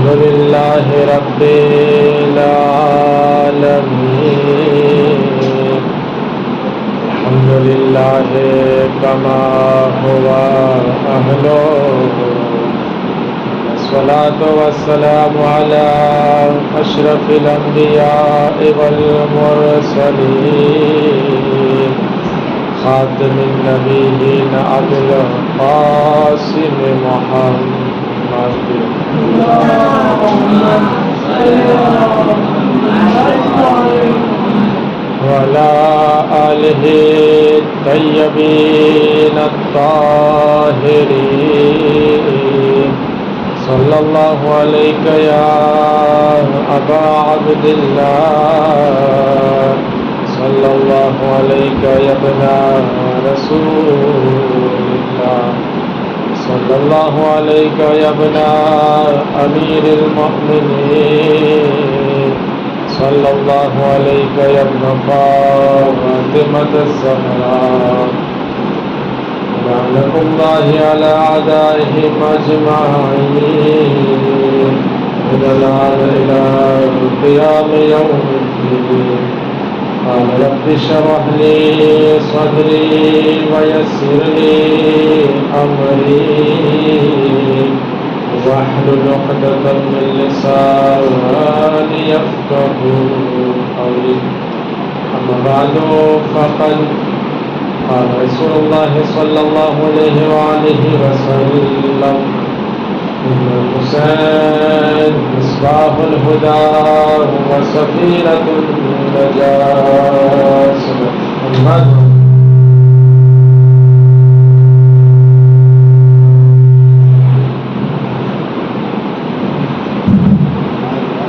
अल्हम्दुलिल्लाहि रब्बिल आलमीन अल्हम्दुलिल्लाहि कमा हुवा अहलो वस्सलातु वस्सलामु अला अशरफिल अंबिया'i वल मुरसलीन खातिमिन नबिय्यीन अबुल कासिम मुहम्मद वला आलिहि तय्यबीन अत्ताहिरीन सल्लल्लाहु अलैका या अबा अब्दिल्लाह सल्लल्लाहु अलैका या इब्ना रसूलिल्लाह सल्लल्लाहु अलैका या इब्ना अमीरिल मुअमिनीन सल्लल्लाहु अलैका या इब्ना फातिमतज़ ज़हरा लअनतुल्लाहि अला अदाइहिम अजमईन इला क़ियाम यौमिद्दीन क़ाल रब्बि इश्रह ली सदरी वयस्सिर ली अमरी वाहलुल उक़दतम मिन लिसानी यफ़क़हू क़ौली अम्मा बअदु फ़क़द क़ाल रसूलुल्लाहि सल्लल्लाहु अलैहि वआलिहि वसल्लम इन्नल हुसैन मिस्बाहुल हुदा व सफ़ीनतुन नजास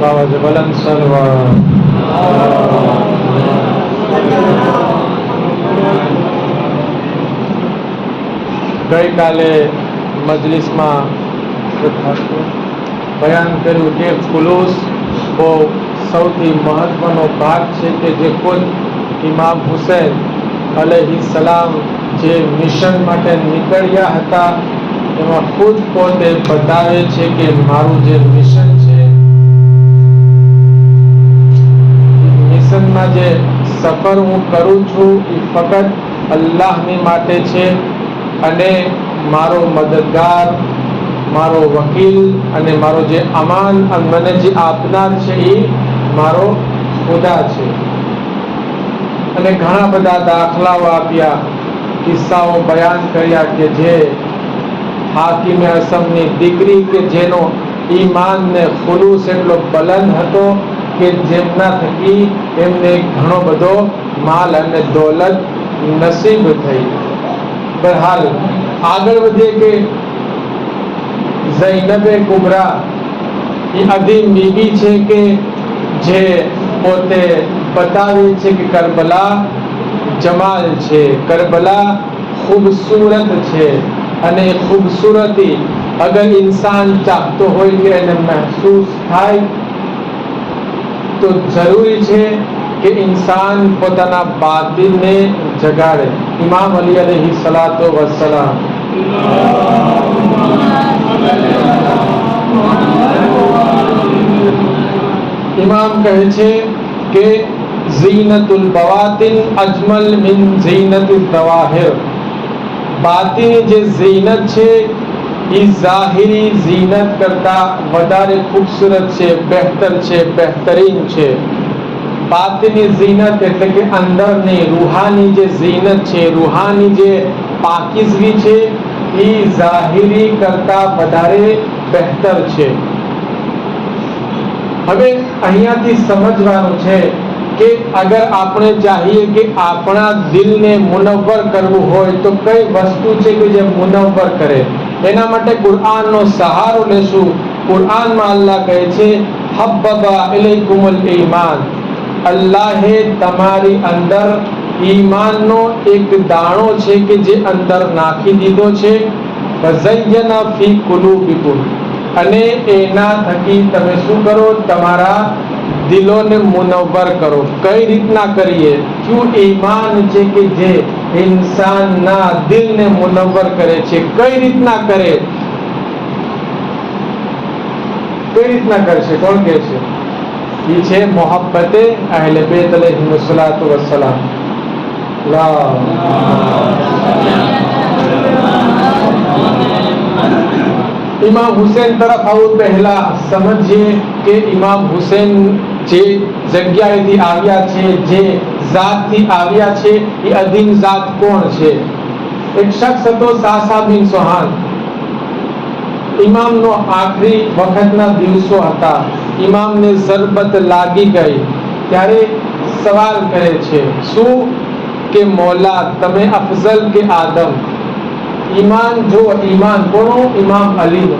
बाबा बुलंद सलवात गई काले मजलिस में बयान कर्યું કે ખુલૂસ બહુ સૌથી મહત્વનો ભાગ છે કે જે ખુદ ઇમામ હુસૈન અલૈહિસ્સલામ જે મિશન માટે નીકળ્યા હતા એમાં ખુદ પોતે બતાવે છે કે મારું જે મિશન છે મિશનમાં જે સફર હું કરું છું એ ફક્ત અલ્લાહની માટે છે અને મારો મદદગાર મારો વકીલ અને મારો જે અમાન મને જે આપનાર છે એ મારો ખુદા છે અને ઘણા બધા દાખલાઓ આપ્યા કિસ્સાઓ બયાન કર્યા કે જે હાકીમે અસમની દીકરી કે જેનો ઈમાન ને ખુલૂસ એટલો બલંદ હતો કે જેમના થકી એમને ઘણો બધો માલ અને દોલત નસીબ થઈ બહરહાલ આગળ વધીએ કે ઝૈનબે કુબરા એ અદીમ બીબી છે કે જે પોતે બતાવે છે કે કરબલા જમાલ છે કરબલા ખૂબસૂરત છે અને એ ખૂબસૂરતી અગર ઇન્સાન ચાહતો હોય કે એને મહેસૂસ થાય તો જરૂરી છે કે इंसान પોતાના બાતિનને જગાડે ઇમામ અલી અલૈહિસ્સલાતુ વસ્સલામ ઇમામ કહે છે કે ઝીનતુલ બવાતિન અજમલ મિન ઝીનતિલ દવાહિર બાતિની જે ઝીનત છે એ ઝાહિરી ઝીનત કરતા વધારે ખૂબસૂરત છે બહેતર છે બહેતરીન છે બાતિની ઝીનત એટલે કે અંદરની રૂહાની જે ઝીનત છે રૂહાની જે પાકીઝગી છે એ ઝાહિરી કરતા વધારે બહેતર છે હવે અહીંયાથી સમજવાનું છે કે અગર આપણે ચાહીએ કે આપણા દિલને મુનવ્વર કરવું હોય તો કઈ વસ્તુ છે કે જે મુનવ્વર કરે એના માટે કુરઆનનો સહારો લેશું કુરઆનમાં અલ્લાહ કહે છે હબ્બબા ઇલૈકુમુલ ઈમાન અલ્લાહે તમારી અંદર ઈમાનનો એક દાણો છે કે જે અંદર નાખી દીધો છે વઝય્યના ફી કુલુબિકુમ અને એના થકી તમે શું કરો તમારા દિલોને મુનવ્વર કરો કઈ રીતના કરીએ શું ઈમાન છે કે જે इंसानના દિલને મુનવ્વર કરે છે કઈ રીતના કરે કઈ રીતના કરશે? કોણ કહે છે? એ છે મોહબ્બતે અહલે બેત અલૈહિસ્સલાતુ વસ્સલામ. ઇમામ હુસૈન તરફ આવું પહેલા સમજીએ કે ઇમામ હુસૈન જે જગ્યાએથી આવ્યા છે, જે જાતથી આવ્યા છે, એ અધીન જાત કોણ છે? એક શખ્સ હતો સાસા બિન સોહાન. ઇમામનો આખરી વખતના દિવસો હતા. ઇમામને ઝરબત લાગી ગઈ ત્યારે સવાલ કરે છે, શું કે મૌલા તમે અફઝલ કે આદમ? ઈમાન જો ઈમાન કોનો? ઇમામ અલીનો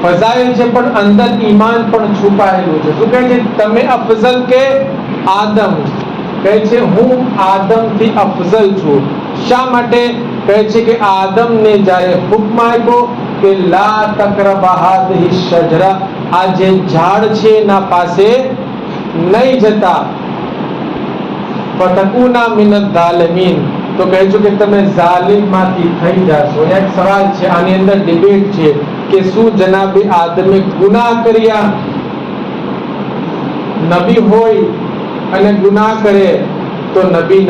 ફઝાઇલ છે, પણ અંદર ઈમાન પણ છુપાયેલું છે. શું કહે છે? તમે અફઝલ કે આદમ? કહે છે હું આદમથી અફઝલ છું. શા માટે? કહે છે કે આદમને જ્યારે હુક્મ આપ્યો કે લા તકરબા હાદિહિ શજરા, આ જે ઝાડ છે એના પાસે નહીં જતા, ફતકુના મિનદ ઝાલિમીન, તો કહે છે કે તમે ઝાલિમમાંથી થઈ જાશો. એક સવાલ છે, આની અંદર ડિબેટ છે કે શું જનાબે આદમે ગુનાહ કર્યા? નબી હોય અને ગુનાહ કરે તો નબી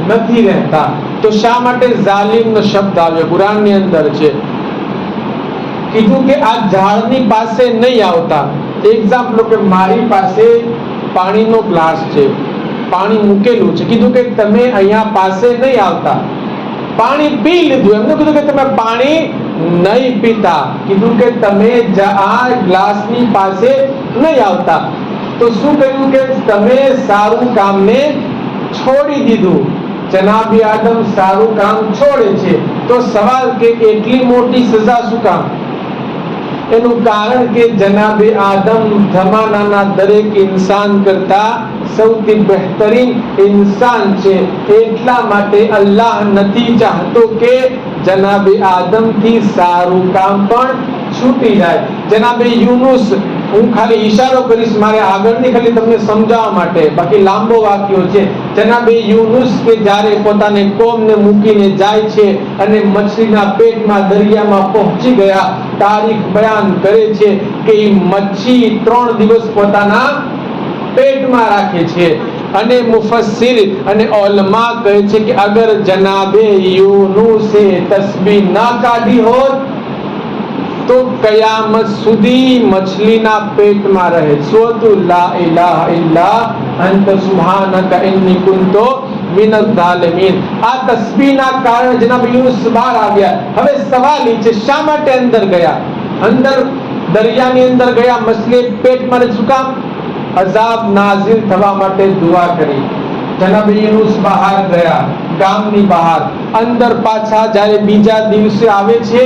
નથી રહેતા. તો શા માટે ઝાલિમનો શબ્દ આવ્યો? કુરાનની અંદર છે. કીધું કે આ ઝાડની પાસે નહીં આવતા. એક્ઝામ્પલ કે મારી પાસે પાણીનો ગ્લાસ છે, પાણી મૂકેલું છે, કીધું કે તમે અહીંયા પાસે નહીં આવતા. પાણી પી લીધું, એમને કીધું કે તમે પાણી નહીં પીતા, કીધું કે તમે આ ગ્લાસની પાસે નહીં આવતા. તો શું કહ્યું કે તમે સારું કામને છોડી દીધું. જનાબી આદમ સારું કામ છોડે છે. તો સવાલ કે એટલી મોટી સજા શું કામ? એનું કારણ કે જનાબે આદમ જમાનાના દરેક ઇન્સાન કરતા સૌથી બહેતરીન ઇન્સાન છે. એટલા માટે અલ્લાહ નથી ચાહતો કે જનાબે આદમથી સારું કામ પણ છૂટી જાય. જનાબે યુનુસ, હું ખાલી ઈશારો કરીશ મારે આગળની ખાલી તમને સમજાવવા માટે, બાકી લાંબો વાક્યો છે. જનાબે યુનુસ કે જ્યારે પોતાને કોમને મૂકીને જાય છે અને મછલીના પેટમાં દરિયામાં પહોંચી ગયા, તારીખ બયાન કરે છે કે એ મચ્છી 3 દિવસ પોતાના પેટમાં રાખે છે. અને મુફસ્સિર અને ઉલમા કહે છે કે અગર જનાબે યુનુસે તસ્બીહ ના કાઢી હોત તો કયામત સુધી મછલીના પેટમાં રહે. સોતુ લા ઇલાહા ઇલ્લા અંત સુબ્હાનકા ઇન્ની કુન્તુ મિનઝ ઝાલિમીન. આ તસ્બીહના કારણે જનાબ યુનુસ બહાર આવ્યા. હવે સવાલ એ છે, શા માટે અંદર ગયા? અંદર દરિયાની અંદર ગયા, મછલી પેટમાં શું કામ? અઝાબ નાઝિલ થવા માટે દુઆ કરી. જનાબ યુનુસ બહાર ગયા, ગામની બહાર. અંદર પાછા જ્યારે બીજા દિવસે આવે છે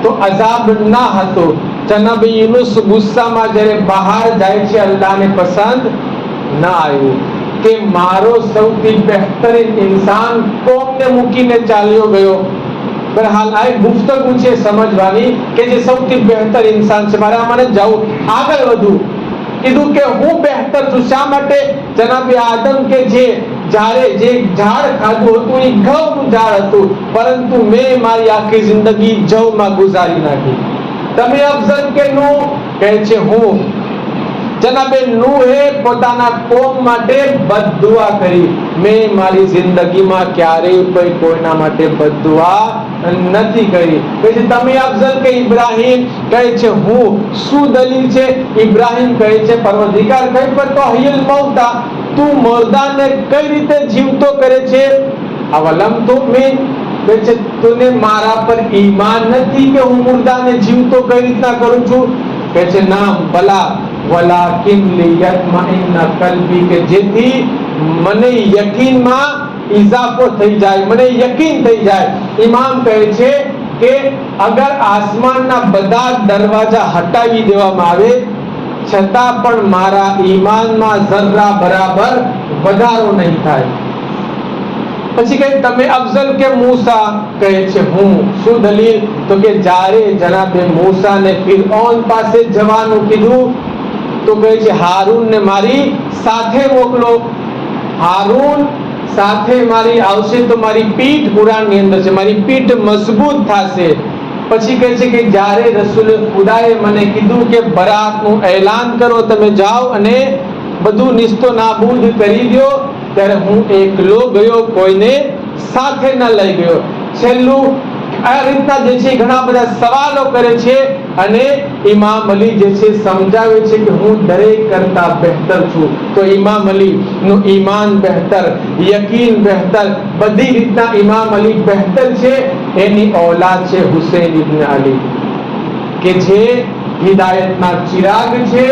તો અઝાબ ના હતો. જનાબ યુનુસ ગુસ્સામાં જ્યારે બહાર જાય છે, અલ્લાહને પસંદ ના આવ્યું કે મારો સૌથી બહેતરીન ઇન્સાન કોમને મૂકીને ચાલ્યો ગયો. બહરહાલ આ એક ગુફ્તગુ છે સમજવાની કે જે સૌથી બહેતર ઇન્સાન છે, મારે આમાં જવું, આગળ વધવું. કીધું કે હું બહેતર છું. શા માટે? જનાબે આદમ કે જે ઝાડ ખાધું હતું એ ઘઉંનું ઝાડ હતું, પરંતુ મેં મારી આખી જિંદગી જવમાં ગુજારી નાખી. તમે અફઝલ કે નૂહ? કહે છે હું. જનાબે નૂહે પોતાના કોમ માટે બદદુઆ કરી. મેં મારી જિંદગીમાં ક્યારેય કોઈના માટે બદદુઆ નથી કરી. કહે છે તમે અફઝલ કે ઇબ્રાહીમ? કહે છે હું. શું દલીલ છે? ઇબ્રાહીમ કહે છે પરવરદિગાર કઈફ તોહિલ મૌતા, તું મુર્દાને કઈ રીતે જીવતો કરે છે? અવલમ તુમિન, કહે છે તુને મારા પર ઈમાન નથી કે હું મુર્દાને જીવતો કઈ રીતના કરું છું? કહે છે ના ભલા, વલાકિન લિયતમઇન્ન કલ્બી, કે જેથી મને યકીનમાં ઇજાફો થઈ જાય, મને યકીન થઈ જાય. ઇમામ કહે છે કે અગર આસમાનના બધા દરવાજા હટાવી દેવામાં આવે છતાં પણ મારા ઈમાનમાં ઝર્રા બરાબર વધારો નહીં થાય. પછી કહે તમે અફઝલ કે મૂસા? કહે છે હું. શું દલીલ? તો કે જ્યારે જનાબે મૂસાને ફિરഔન પાસે જવાનું કીધું તો કહે છે હારૂનને મારી સાથે મોકલો. હારૂન સાથે મારી આવશે તો મારી પીઠ, કુરાનની અંદર છે, મારી પીઠ મજબૂત થશે. પછી કહે છે કે જ્યારે રસૂલ ખુદાએ મને કીધું કે બરાતનું એલાન કરો, તમે જાઓ અને બધું નિસ્તો નાબૂદ કરી દો, ત્યારે હું એકલો ગયો, કોઈને સાથે ન લઈ ગયો. છેલ્લું આ રીતના જે છે ઘણા બધા સવાલો કરે છે અને ઇમામ અલી જે છે સમજાવે છે કે હું દરેક કરતા બહેતર છું. તો ઇમામ અલી નું ઈમાન બહેતર, યકીન બહેતર, બધી રીતના ઇમામ અલી બહેતર છે. એની औलाद છે હુસૈન ઇબ્ન અલી, કે જે હિદાયતના ચિરાગ છે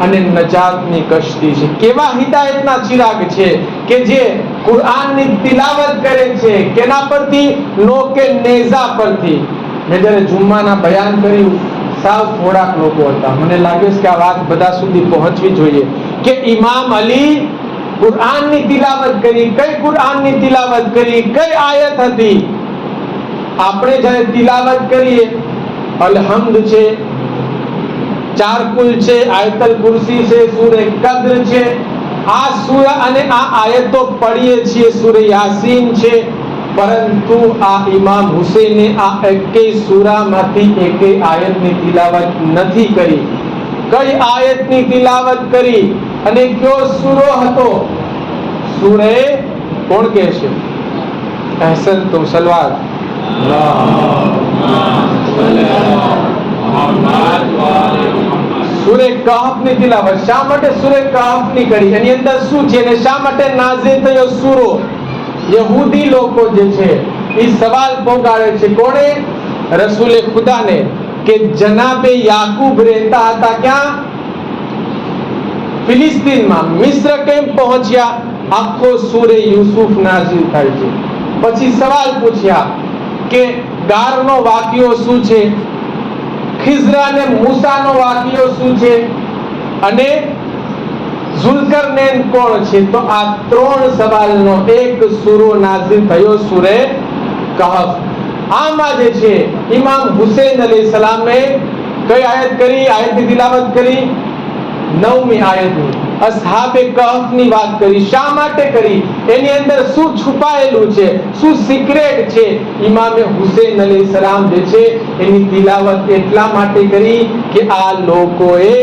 અને નજાતની કશ્તી છે. કેવા હિદાયતના ચિરાગ છે કે જે કુરાનની તિલાવત કરે છે. કેના પરથી? નોકે નેઝા પરથી. મેં જ્યારે જુમ્માના બયાન કર્યું, સાવ થોડાક લોકો હતા. મને લાગે છે કે આ વાત બધા સુધી પહોંચવી જોઈએ કે ઇમામ અલી કુરાનની તિલાવત કરી. કઈ કુરાનની તિલાવત કરી? કઈ આયત હતી? આપણે જ્યારે તિલાવત કરીએ, અલહમ્દ છે, ચાર કુલ છે, આયતલ કુરસી છે, સૂરે કદ્ર છે, આ સૂરા અને આ આયતો પઢીએ છીએ, સૂરે યાસીન છે. પરંતુ આ ઇમામ હુસૈને આ એકેય સૂરામાંથી એકેય આયતની તિલાવત નથી કરી. કઈ આયતની તિલાવત કરી અને કયો સૂરો હતો? સૂરે કોણ કહે છે? અહસન તુમ સલવાત. સૂરે કહફની તિલાવત. શા માટે સૂરે કહફની કરી? એની અંદર શું છે અને શા માટે નાઝિલ થયો સૂરો? યહૂદી લોકો જે છે એ સવાલ પોગાડે છે. કોણે? રસૂલે ખુદાને, કે જનાબે યાકૂબ રહેતા હતા ક્યાં? ફિલિસ્તીનમાં. મિસ્ર કેમ પહોંચ્યા? આખો સૂરે યુસુફ નાઝિલ થાય છે. પછી સવાલ પૂછ્યા કે ગારનો વાક્યો શું છે, ખિઝર અને મૂસાનો વાક્યો શું છે, અને ઝુલ્કરનૈન કોણ છે? તો આ ત્રણ સવાલનો એક સૂરો નાઝિલ થયો, સૂરે કહફ. આમાં જે છે ઇમામ હુસૈન અલૈહિસ્સલામે કઈ આયત કરી? આયતની તિલાવત કરી? 9મી આયતની. અસ્હાબે કહફની વાત કરી. શા માટે કરી? એની અંદર શું છુપાયેલું છે, શું સિક્રેટ છે? ઇમામે હુસૈન અલૈહિસ્સલામ જે છે એની તિલાવત એટલા માટે કરી કે આ લોકોએ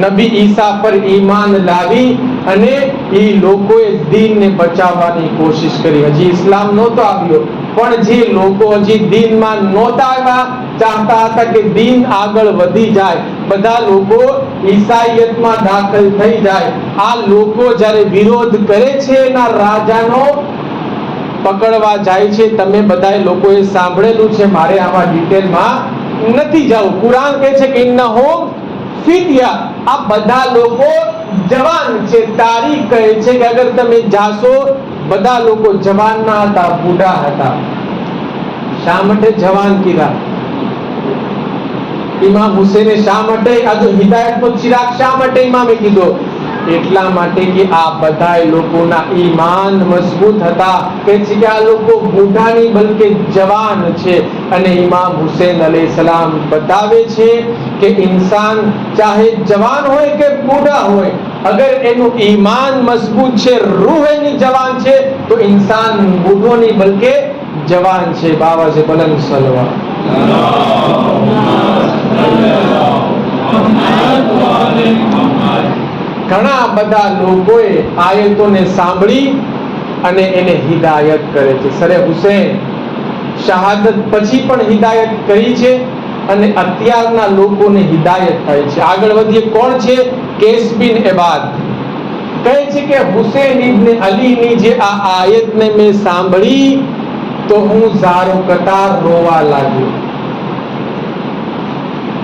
નબી ઈસા પર ઈમાન લાવી અને એ લોકોએ દીનને બચાવવાની કોશિશ કરી. હજી ઇસ્લામ નહોતો આવ્યો, પણ જે લોકો હજી દીનમાં નહોતા આવ્યા, ચાહતા હતા કે દીન આગળ વધી જાય, બધા લોકો ઈસાઈયતમાં દાખલ થઈ જાય, આ લોકો જ્યારે વિરોધ કરે છે એના રાજાનો, પકડવા જાય છે. તમે બધા લોકોએ સાંભળેલું છે, મારે આમાં ડિટેલમાં નથી જવું. કુરાન કહે છે કે ઇન્નહુમ ફિત્યા. આ બધા લોકો જવાન છે. તારીખ કહે છે કે અગર તમે જાશો, બધા લોકો જવાન ના હતા, બુઢા હતા. શા માટે જવાન કીધા? ઇમામ હુસૈને શા માટે આ જો હિદાયતનો ચિરાગ શા માટે ઇમામે કીધો? એટલા માટે કે આ બધા લોકોના ઈમાન મજબૂત હતા. કે છે કે આ લોકો બુઢા નહીં બલકે જવાન છે. અને ઇમામ હુસૈન અલૈહિસ્સલામ બતાવે છે કે ઇન્સાન ચાહે જવાન હોય કે બુઢા હોય, અગર એનું ઈમાન મજબૂત છે, રૂહ એની જવાન છે, તો ઇન્સાન બુઢો નહીં બલકે જવાન છે. બાબા છે બલંદ સલવા. ઘણા બધા લોકોએ આયતોને સાંભળી અને એને હિદાયત કરે છે. સરે હુસૈન શહાદત પછી પણ હિદાયત કરી છે અને અત્યારના લોકોને હિદાયત થાય છે. આગળ વધીએ. કોણ છે? કેસ બિન ઇબાદ કહે છે કે હુસૈન ઇબ્ન અલીની જે આ આયતને મેં સાંભળી તો હું ઝારો કતાર રોવા લાગ્યો.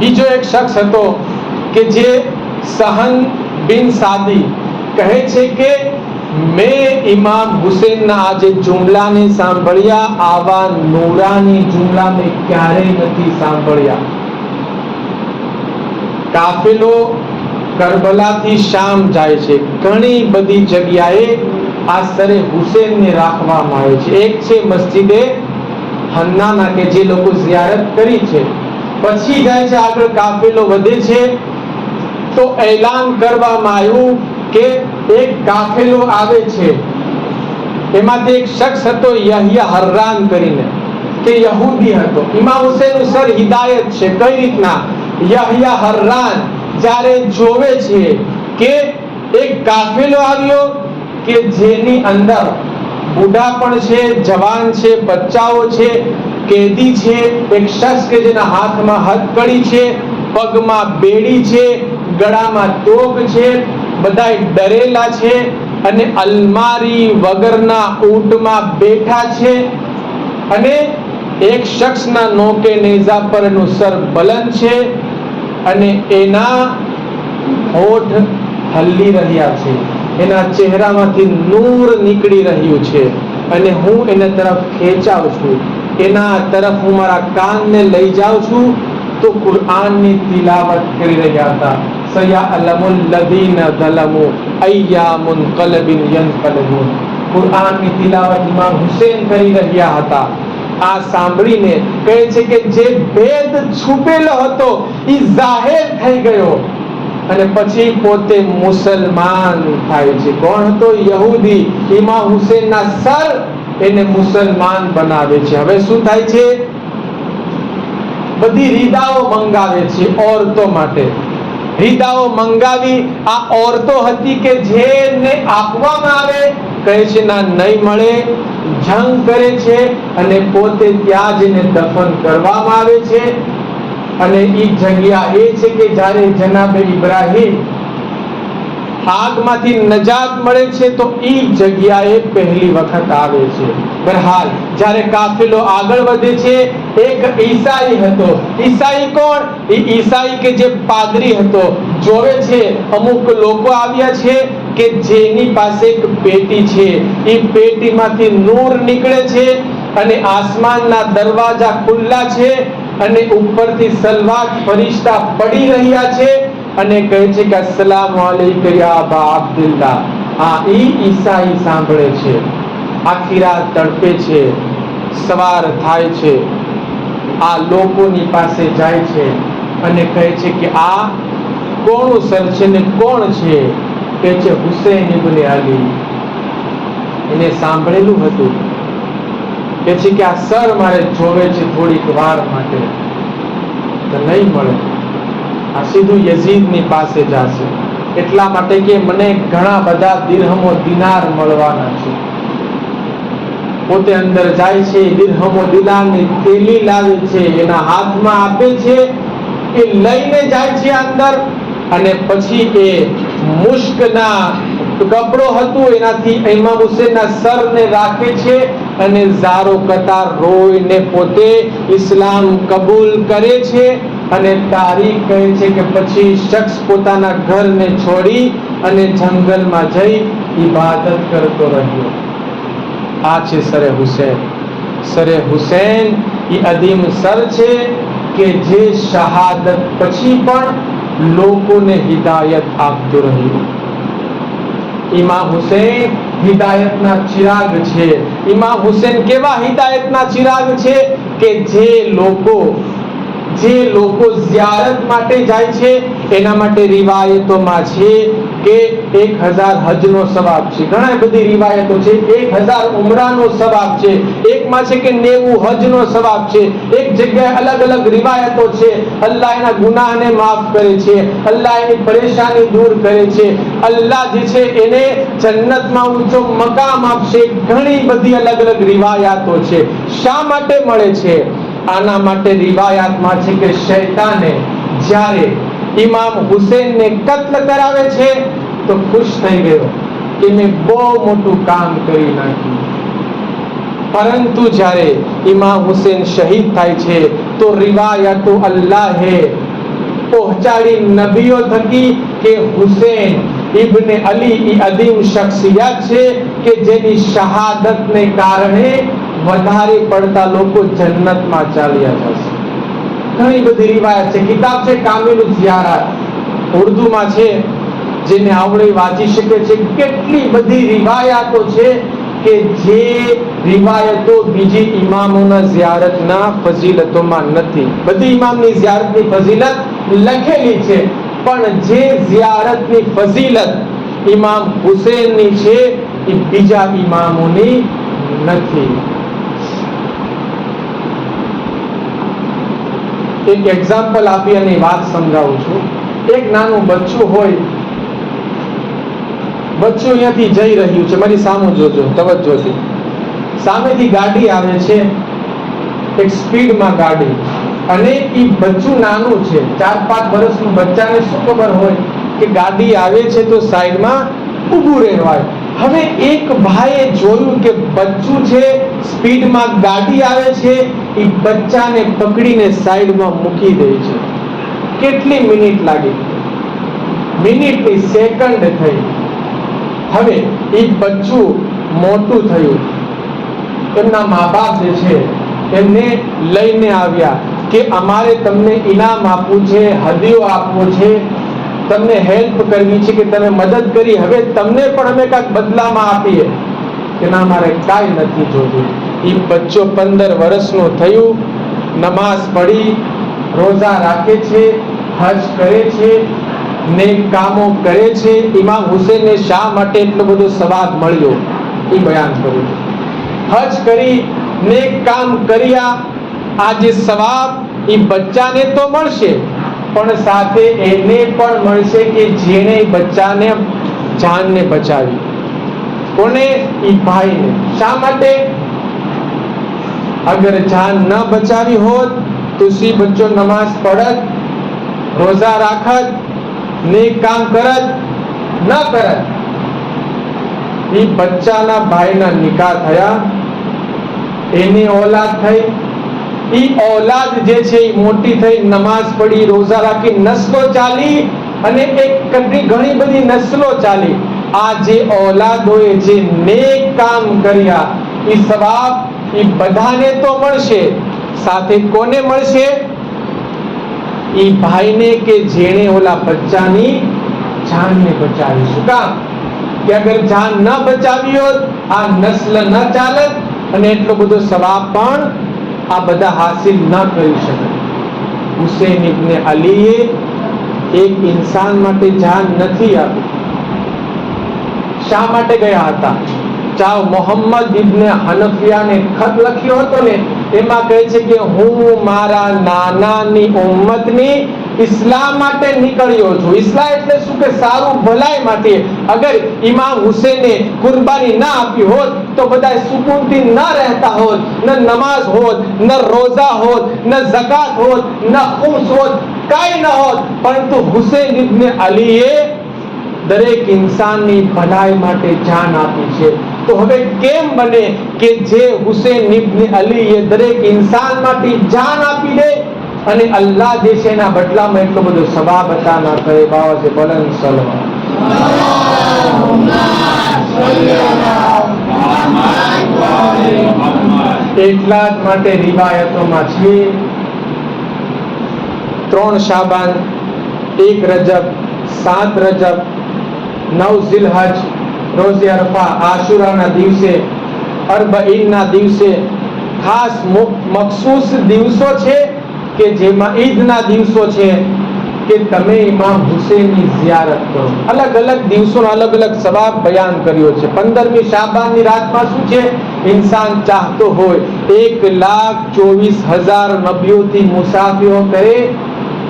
બીજો એક શખ્સ હતો કે જે સહન બિન સાદી કહે છે કે મેં ઇમામ હુસૈનના આ જે જુમલાને સાંભળ્યા, આવા નૂરાની જુમલા મેં ક્યારેય નથી સાંભળ્યા. કાફિલો કરબલાથી શામ જાય છે. ઘણી બધી જગ્યાએ આ સરે હુસૈનને રાખવામાં આવે છે. એક છે મસ્જિદે હન્નાના કે જે લોકો ઝિયારત કરી છે. પછી જાય છે આગળ, કાફિલો વધે છે તો એલાન કરવામાં આવ્યું કે એક કાફિલો આવે છે. એમાંથી એક શખ્સ હતો યહયા હર્રાન કરીને. કે યહૂદી હતો. ઇમામ હુસેનનું સર હિદાયત છે. કઈ રીતના? યહયા હર્રાન જ્યારે જોવે છે કે એક કાફેલો આવ્યો કે જેની અંદર બુઢા પણ છે, જવાન છે, બચ્ચાઓ છે, કેદી છે, એક શખ્સ કે જેના હાથમાં હથકડી છે, પગમાં બેડી છે, ગળામાં તોપ છે, બધાય ડરેલા છે અને અલમારી વગરના ઊંટમાં બેઠા છે અને એક શખ્સના નોકે નેઝા પર એનું સર બલંદ છે અને એના હોઠ હલી રહ્યા છે, એના ચહેરામાંથી નૂર નીકળી રહ્યું છે અને હું એના તરફ ખેંચાવ છું, એના તરફ હું મારા કાનને લઈ જાઉં છું તો કુરઆનની તિલાવત કરી રહ્યા હતા. સયઅલમુલ લદીના ઝલમુ અય્યા મુનકલબિન યનકલબુન. કુરઆનની તિલાવત ઇમામ હુસેન કરી રહ્યા હતા. આ સાંભળીને કહે છે કે જે ભેદ છુપેલો હતો એ જાહેર થઈ ગયો અને પછી પોતે મુસલમાન થાય છે. કોણ હતો? યહૂદી. ઇમામ હુસેનના સર એને મુસલમાન બનાવે છે. હવે શું થાય છે? બધી રીદાઓ મંગાવે છે ઓરતો માટે. રીદાઓ મંગાવી આ ઓરતો હતી કે જેને આપવામાં આવે, કહે છે ના, નહીં મળે, જંગ કરે છે અને પોતે ત્યાં જઈને દફન કરવામાં આવે છે. અને એ જગ્યા એ છે કે જ્યારે જનાબે ઇબ્રાહીમ આગમાંથી નજાત મળે છે તો એ જગ્યાએ પહેલી વખત આવે છે. બહરહાલ જ્યારે કાફિલો આગળ વધે છે, એક ઈસાઈ હતો. ઈસાઈ કોણ? એ ઈસાઈ કે જે પાદરી હતો. જોવે છે અમુક લોકો આવ્યા છે કે જેની પાસે એક પેટી છે, એ પેટીમાંથી નૂર નીકળે છે અને આસમાનના દરવાજા ખુલ્લા છે અને ઉપરથી સલવાત ફરિશ્તા પડી રહ્યા છે અને કહે છે કે અસ્સલામુ અલૈકા યા અબા અબ્દુલ્લાહ. આ ઈસાઈ સાંભળે છે, આખી રાત તડપે છે, સવાર થાય છે, આ લોકોની પાસે જાય છે અને કહે છે કે આ કોનું સર છે ને કોણ છે? કે છે હુસૈન ઇબ્ન અલી. એને સાંભળેલું હતું. કે છે કે આ સર મારે જોવે છે થોડીક વાર માટે, તો નહીં મળે. આ સીધું યઝીદની પાસે જશે, એટલા માટે કે મને ઘણા બધા દિરહમો દિનાર મળવાના છે. પોતે અંદર જાય છે, દિરહમો દિનારની થેલી લાવે છે, એના હાથમાં આપે છે, એ લઈને જાય છે અંદર અને પછી એ મુશ્કના કપડો હતું એનાથી ઇમામ હુસેનના સરને રાખે છે અને ઝારો કતાર રોઈને પોતે ઇસ્લામ કબૂલ કરે છે. અને તારીખ કહે છે કે પછી શખ્સ પોતાના ઘરને છોડી અને જંગલમાં જઈ ઇબાદત કરતો રહ્યો. આ છે સરે હુસેન. સરે હુસેન એ અદીમ સર છે કે જે શહાદત પછી પણ લોકોને હિદાયત આપતું રહ્યું. ઇમામ હુસેન હિદાયતના ચિરાગ છે. ઇમામ હુસેન કેવા હિદાયતના ચિરાગ છે કે જે લોકો ઝિયારત માટે જાય છે એના માટે રિવાયતોમાં છે કે 1000 હજનો સવાબ છે. ઘણા બધી રિવાયતો છે. 1000 ઉમરાનો સવાબ છે. એકમાં છે કે 90 હજનો સવાબ છે. એક જગ્યાએ અલગ અલગ રિવાયતો છે. અલ્લાહ એના ગુનાહને માફ કરે છે, અલ્લાહ એની પરેશાની દૂર કરે છે, અલ્લાહ જે છે એને જન્નતમાં ઊંચો મકામ આપશે. ઘણી બધી અલગ અલગ રિવાયાતો છે. શા માટે મળે છે? આના માટે રિવાયાતમાં છે કે શૈતાને જ્યારે ઇમામ હુસેનને કત્લ કરાવે છે તો ખુશ થઈ ગયો કે મેં બહુ મોટું કામ કરી નાખ્યું. પરંતુ જ્યારે ઇમામ હુસેન શહીદ થાય છે તો રિવાયતો અલ્લાહે પહોંચાડી નબીઓ થકી કે હુસેન ઇબ્ન અલી એ અદીમ શખ્સિયત છે કે જેની શહાદતને કારણે વધારે પડતા લોકો જન્નતમાં ચાલ્યા જશે. ઘણી બધી રિવાયત છે. કિતાબ છે કામિલુલ ઝિયારાત, ઉર્દુમાં છે, જેને આવડે વાંચી શકે છે. કેટલી બધી રિવાયાતો છે કે જે રિવાયતો બીજી ઇમામોના ઝિયારતના ફઝીલતોમાં નથી. બધી ઇમામની ઝિયારતની ફઝીલત લખેલી છે, પણ જે ઝિયારતની ફઝીલત ઇમામ હુસેનની છે એ બીજા ઇમામોની નથી. એક એક્ઝામ્પલ આપી અને વાત સમજાવું છું. એક નાનું બચ્ચું હોય, બચ્ચું અહીંયાથી જઈ રહ્યું છે, મારી સામે જોજો, તવજ્જોથી. સામેથી ગાડી આવે છે, એક સ્પીડમાં ગાડી, અને એ બચ્ચું નાનું છે, 4-5 વર્ષનું. બચ્ચાને શું ખબર હોય કે ગાડી આવે છે તો સાઈડમાં ઊભું રહેવાય. હવે એક ભાઈએ જોયું કે બચ્ચું છે, સ્પીડમાં ગાડી આવે છે, એ બચ્ચાને પકડીને સાઈડમાં મૂકી દે છે. કેટલી મિનિટ લાગી? મિનિટની સેકન્ડ થઈ. હવે એ બચ્ચું મોટું થયું, એમના મા બાપ જે છે એમને લઈને આવ્યા કે અમારે તમને ઇનામ આપવું છે, હદિયો આપવો છે, તમને હેલ્પ કરવી છે, કે તમે મદદ કરી, હવે તમને પણ અમે કાંઈક બદલામાં આપીએ. કે ના, મારે કાંઈ નથી જોતું. એ બચ્ચો 15 વર્ષનું થયું, નમાઝ પઢી, રોઝા રાખે છે, હજ કરે છે, નેક કામો કરે છે. ઇમામ હુસેનને શા માટે એટલો બધો સવાબ મળ્યો એ બયાન કરું છું. હજ કરી, નેક કામ કર્યા, આ જે સવાબ એ બચ્ચાને તો મળશે, પણ સાથે એને પણ મળશે કે જેણે બચ્ચાને જાનને બચાવી. કોને? એ ભાઈને. શા માટે? અગર જાન ન બચાવી હોત તો સી બચ્ચો નમાઝ પડત, રોઝા રાખત, નેક કામ કરત? ન કરત. એ બચ્ચાના ભાઈના નિકાહ થયા, એની ઓલાદ થઈ. એ ઓલાદ જે છે એ મોટી થઈ, નમાઝ પઢી, રોઝા રાખી, નસ્લો ચાલી, અને એક ઘણી બધી નસ્લો ચાલી. આ જે ઓલાદોએ જે નેક કામ કર્યા એ સવાબ એ બધાને તો મળશે, સાથે કોને મળશે? એ ભાઈને કે જેણે ઓલા બચ્ચાની જાનને બચાવી. શું કામ? કે અગર જાન ન બચાવી હોત, આ નસ્લ ન ચાલત, અને એટલો બધો સવાબ પણ આ બધા હાસિલ ન કરી શકે. હુસૈન ઇબ્ને અલીએ એક ઇન્સાન માટે જાન નથી આપી. શા માટે ગયા હતા? ચાલો, મોહમ્મદ ઇબ્ને હનફિયાને ખત લખ્યો હતો ને, એમાં કહે છે કે હું મારા નાનાની ઉમ્મતની ઇસ્લામ માટે નીકળ્યો છું. ઇસ્લામ એટલે શું? કે સારું, ભલાઈ માટે. અગર ઇમામ હુસૈને કુરબાની ના આપી હોત તો બધા સુકૂનથી ન રહેતા હોત, ન નમાઝ હોત, ન રોઝા હોત, ન ઝકાત હોત, ન ખુમ્સ હોત, કાંઈ ન હોત. પરંતુ હુસૈન ઇબ્ને અલીએ દરેક ઇન્સાનની ભલાઈ માટે જાન આપી છે. તો હવે કેમ બને કે જે હુસૈન ઇબ્ને અલીએ દરેક ઇન્સાન માટે જાન આપી દે અને અલ્લાહ જે છે એના બદલામાં એટલો બધો સવાબ અતા ના કરે? બાવા છે બુલંદ સલવાત. એટલા જ માટે રિવાયતોમાં છે 3 શાબાન, 1 રજબ, 7 રજબ, 9 ઝિલહજ, રોઝે અરફા, આશુરાના દિવસે, અરબઈનના દિવસે ખાસ મખસૂસ દિવસો છે કે જેમાં ઈદના દિવસો છે કે તમે ઇમામ હુસૈનની ઝિયારત કરો. અલગ અલગ દિવસોનો અલગ અલગ સવાબ બયાન કર્યો છે. 15મી શાબાનની રાતમાં શું છે? ઇન્સાન ચાહતો હોય 1,24,000 નબીઓથી મુસાફિરો કરે,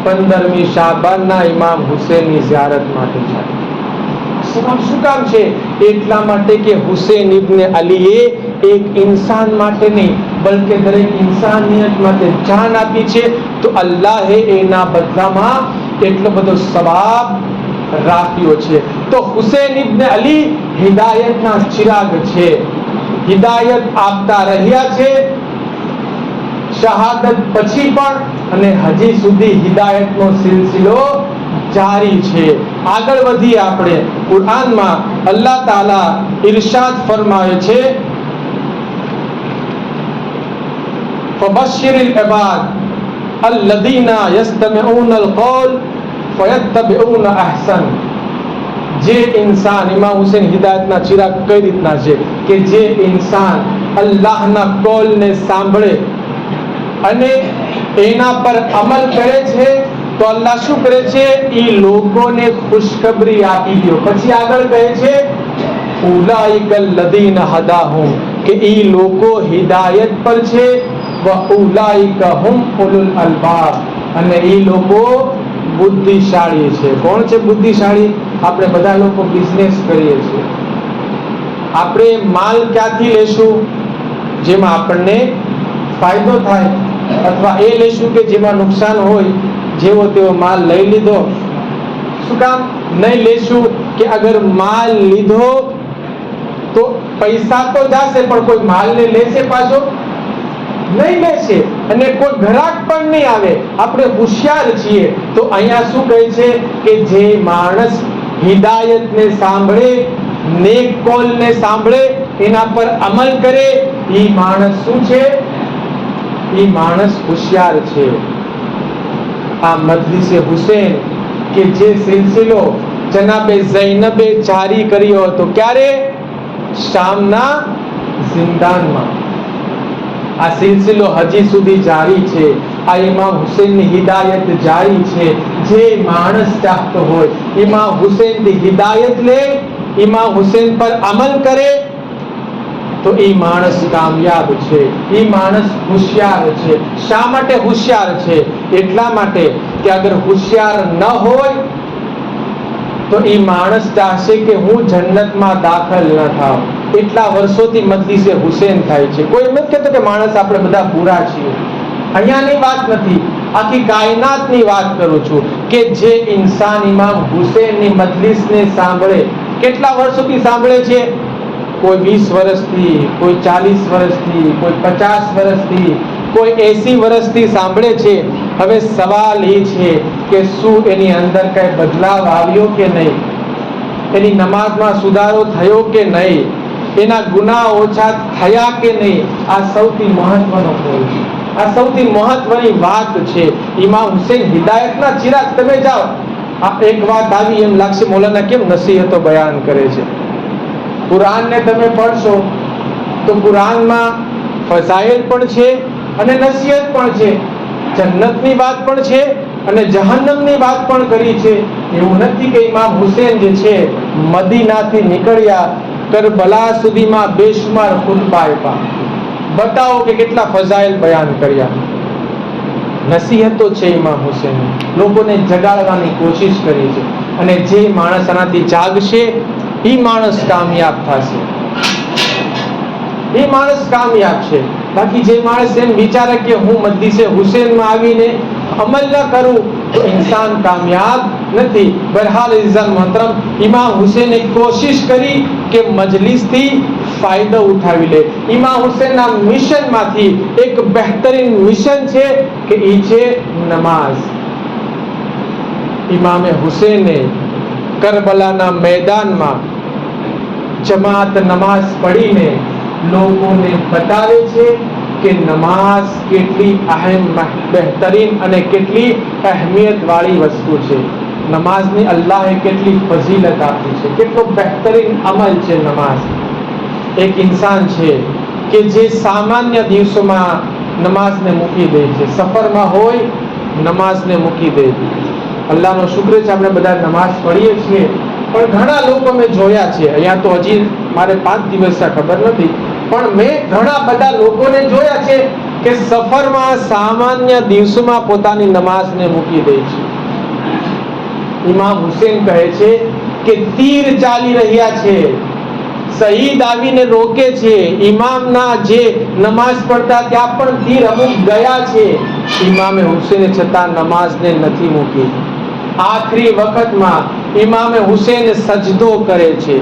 15મી શાબાનના ઇમામ હુસૈનની ઝિયારત માટે જાય. શું કામ છે? એટલા માટે કે હુસૈન ઇબ્ને અલીએ એક ઇન્સાન માટે નહીં બલકે દરેક ઇન્સાનિયત માટે જાન આપી છે. તો અલ્લાહે એના બદલામાં એટલો બધો સવાબ રાખ્યો છે. તો હુસૈન ઇબ્ને અલી હિદાયતના ચિરાગ છે, હિદાયત આપતા રહ્યા છે શહાદત પછી પણ, અને હજી સુધી હિદાયતનો સિલસિલો જારી છે. આગળ વધીએ આપણે. કુરાનમાં અલ્લાહ તાલા ઇરશાદ ફરમાવે છે, ફબશ્શિરિલ ઇબાદ અલ્લઝીના યસ્તમિઉનલ કૌલ ફયત્તબિઉન અહસન. જે ઇન્સાન, ઇમામ હુસૈન હિદાયતના ચિરાગ કઈ રીતના છે કે જે ઇન્સાન અલ્લાહના કૌલને સાંભળે અને એના પર અમલ કરે છે તો અલ્લાહ શું કરે છે? એ લોકોને ખુશખબરી આપી દો. પછી આગળ કહે છે ઉલાઇકલ લદીના હદાહુમ, કે એ લોકો હિદાયત પર છે, વ ઉલાઇકા હુમ ઉલુલ અલ્બાબ, અને એ લોકો બુદ્ધિશાળી છે. કોણ છે બુદ્ધિશાળી? આપણે બધા લોકો બિઝનેસ કરીએ છીએ. આપણે માલ ક્યાંથી લેશું? જેમાં આપણને ફાયદો થાય, અથવા એ લેશું કે જેમાં નુકસાન હોય? જેવો તેવો માલ લઈ લીધો. શું કામ નહીં લેશું? કે અગર માલ લીધો તો પૈસા તો જશે, પણ કોઈ માલને લેશે પાછો? નહીં લેશે, અને કોઈ ગ્રાહક પણ નહીં આવે. આપણે હોશિયાર છીએ. તો અહીંયા શું કહે છે કે જે માણસ હિદાયતને સાંભળે, નેક કોલને સાંભળે, એના પર અમલ કરે, એ માણસ શું છે? એ માણસ હોશિયાર છે. આ મજલિસે હુસૈન કે જે સિલસિલો જનાબે ઝૈનબે જારી કર્યો હતો, ક્યારે? શામના ઝિંદાનમાં. આ સિલસિલો હજી સુધી જારી છે. આ ઇમામ હુસૈનની હિદાયત જારી છે. જે માણસ ચાહતો હોય ઇમામ હુસૈનની હિદાયત લે, ઇમામ હુસૈન પર અમલ કરે, તો એ માણસ કામયાબ છે. એ માણસ હોશિયાર છે. શા માટે હોશિયાર છે? એટલા માટે કે અગર હોશિયાર ન હોય તો એ માણસ ચાહશે કે હું જન્નતમાં દાખલ ન થાઉં. એટલા વર્ષોથી મજલિસે હુસૈન થાય છે. કોઈ નથી કહેતો કે માણસ આપણે બધા બુરા છીએ. અહીંયાની વાત નથી, આખી કાયનાતની વાત કરું છું કે જે ઇન્સાન ઇમામ હુસૈનની મજલિસને સાંભળે, કેટલા વર્ષોથી સાંભળે છે? કોઈ 20 વર્ષથી, કોઈ 40 વર્ષથી, કોઈ 50 વર્ષથી, કોઈ 80 વર્ષથી સાંભળે છે. હવે સવાલ એ છે કે શું એની અંદર કઈ બદલાવ આવ્યો કે નહીં? એની નમાઝમાં સુધારો થયો કે નહીં? એના ગુનાહ ઓછા થયા કે નહીં? આ સૌથી મહત્વનો પોઈન્ટ છે. આ સૌથી મહત્વની વાત છે. ઇમામ હુસૈન હિદાયતના ચિરાગ. તમે જાઓ, આ એક વાત આવી એમ લાગશે મૌલાના કેમ નસીહતો બયાન કરે છે. કુરાનને તમે પઢશો તો કુરાનમાં ફઝાઇલ પણ છે અને નસીહત પણ છે. જન્નતની વાત પણ છે અને જહન્નમની વાત પણ કરી છે. એવું નથી કે ઇમામ હુસૈન જે છે મદીનાથી નીકળ્યા કરબલા સુધીમાં બેશુમાર ખુતબા આપ્યા. બતાવો કે કેટલા ફઝાઇલ બયાન કર્યા. નસીહતો છે ઇમામ હુસૈન, લોકોને જગાડવાની કોશિશ કરી છે. અને જે માણસ આનાથી જાગશે એ માણસ કામયાબ થશે. એ માણસ કામયાબ છે. બાકી જે માણસ એમ વિચારે કે હું મજલિસે હુસૈનમાં આવીને અમલ ન કરું તો ઇન્સાન કામયાબ નથી. બહરહાલ ઇઝ્ઝત મોહતરમ, ઇમામ હુસૈને કોશિશ કરી કે મજલિસથી ફાયદો ઉઠાવી લે. ઇમામ હુસૈનના મિશનમાંથી એક બહેતરીન મિશન છે કે એ છે નમાઝ. ઇમામે હુસૈને કરબલાના મેદાનમાં જમાત નમાઝ પઢીને લોકોને બતાવે છે કે નમાઝ કેટલી અહેમ, બહેતરીન અને કેટલી અહેમિયત વાળી વસ્તુ છે. નમાઝની અલ્લાહે કેટલી ફઝીલત આપી છે, કેટલો બહેતરીન અમલ છે નમાઝ. એક ઇન્સાન છે કે જે સામાન્ય દિવસોમાં નમાઝને મૂકી દે છે, સફરમાં હોય નમાઝને મૂકી દે. અલ્લાહનો શુક્ર છે આપણે બધા નમાઝ પઢીએ છીએ, પણ ઘણા લોકો મેં જોયા છે. અહીંયા તો હજી મારે 5 દિવસ ખબર નથી, પણ મેં ઘણા બધા લોકોને જોયા છે કે સફરમાં સામાન્ય દિવસોમાં પોતાની નમાઝને મૂકી દે છે. ઇમામ હુસૈન કહે છે કે તીર ચાલી રહ્યા છે, શહીદ આવીને રોકે છે. ઇમામના જે નમાઝ પડતા ત્યાં પણ તીર અમુક ગયા છે. ઇમામે હુસૈને છતાં નમાઝને નથી મૂકી. આખરી વખતમાં ઇમામે હુસૈન સજદો કરે છે.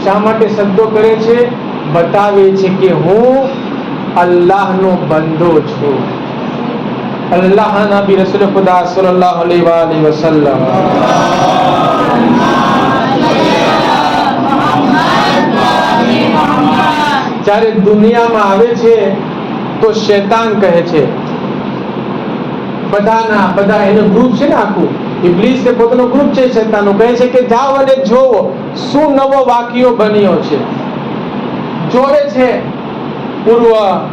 શા માટે સજદો કરે છે? બતાવે છે કે હું અલ્લાહનો બંદો છું. અલ્લાહના નબી રસૂલ ખુદા સલ્લલ્લાહુ અલૈહિ વસલ્લમ જ્યારે દુનિયામાં આવે છે તો શૈતાન કહે છે, બધા એનું ગ્રુપ છે ને આખું, ઇબ્લીસ એ પોતાનો ગ્રુપ છે શૈતાનનો, કહે છે કે જાઓ અને જોવો શું નવો વાકયો બન્યો છે. જોવે છે પૂર્વ,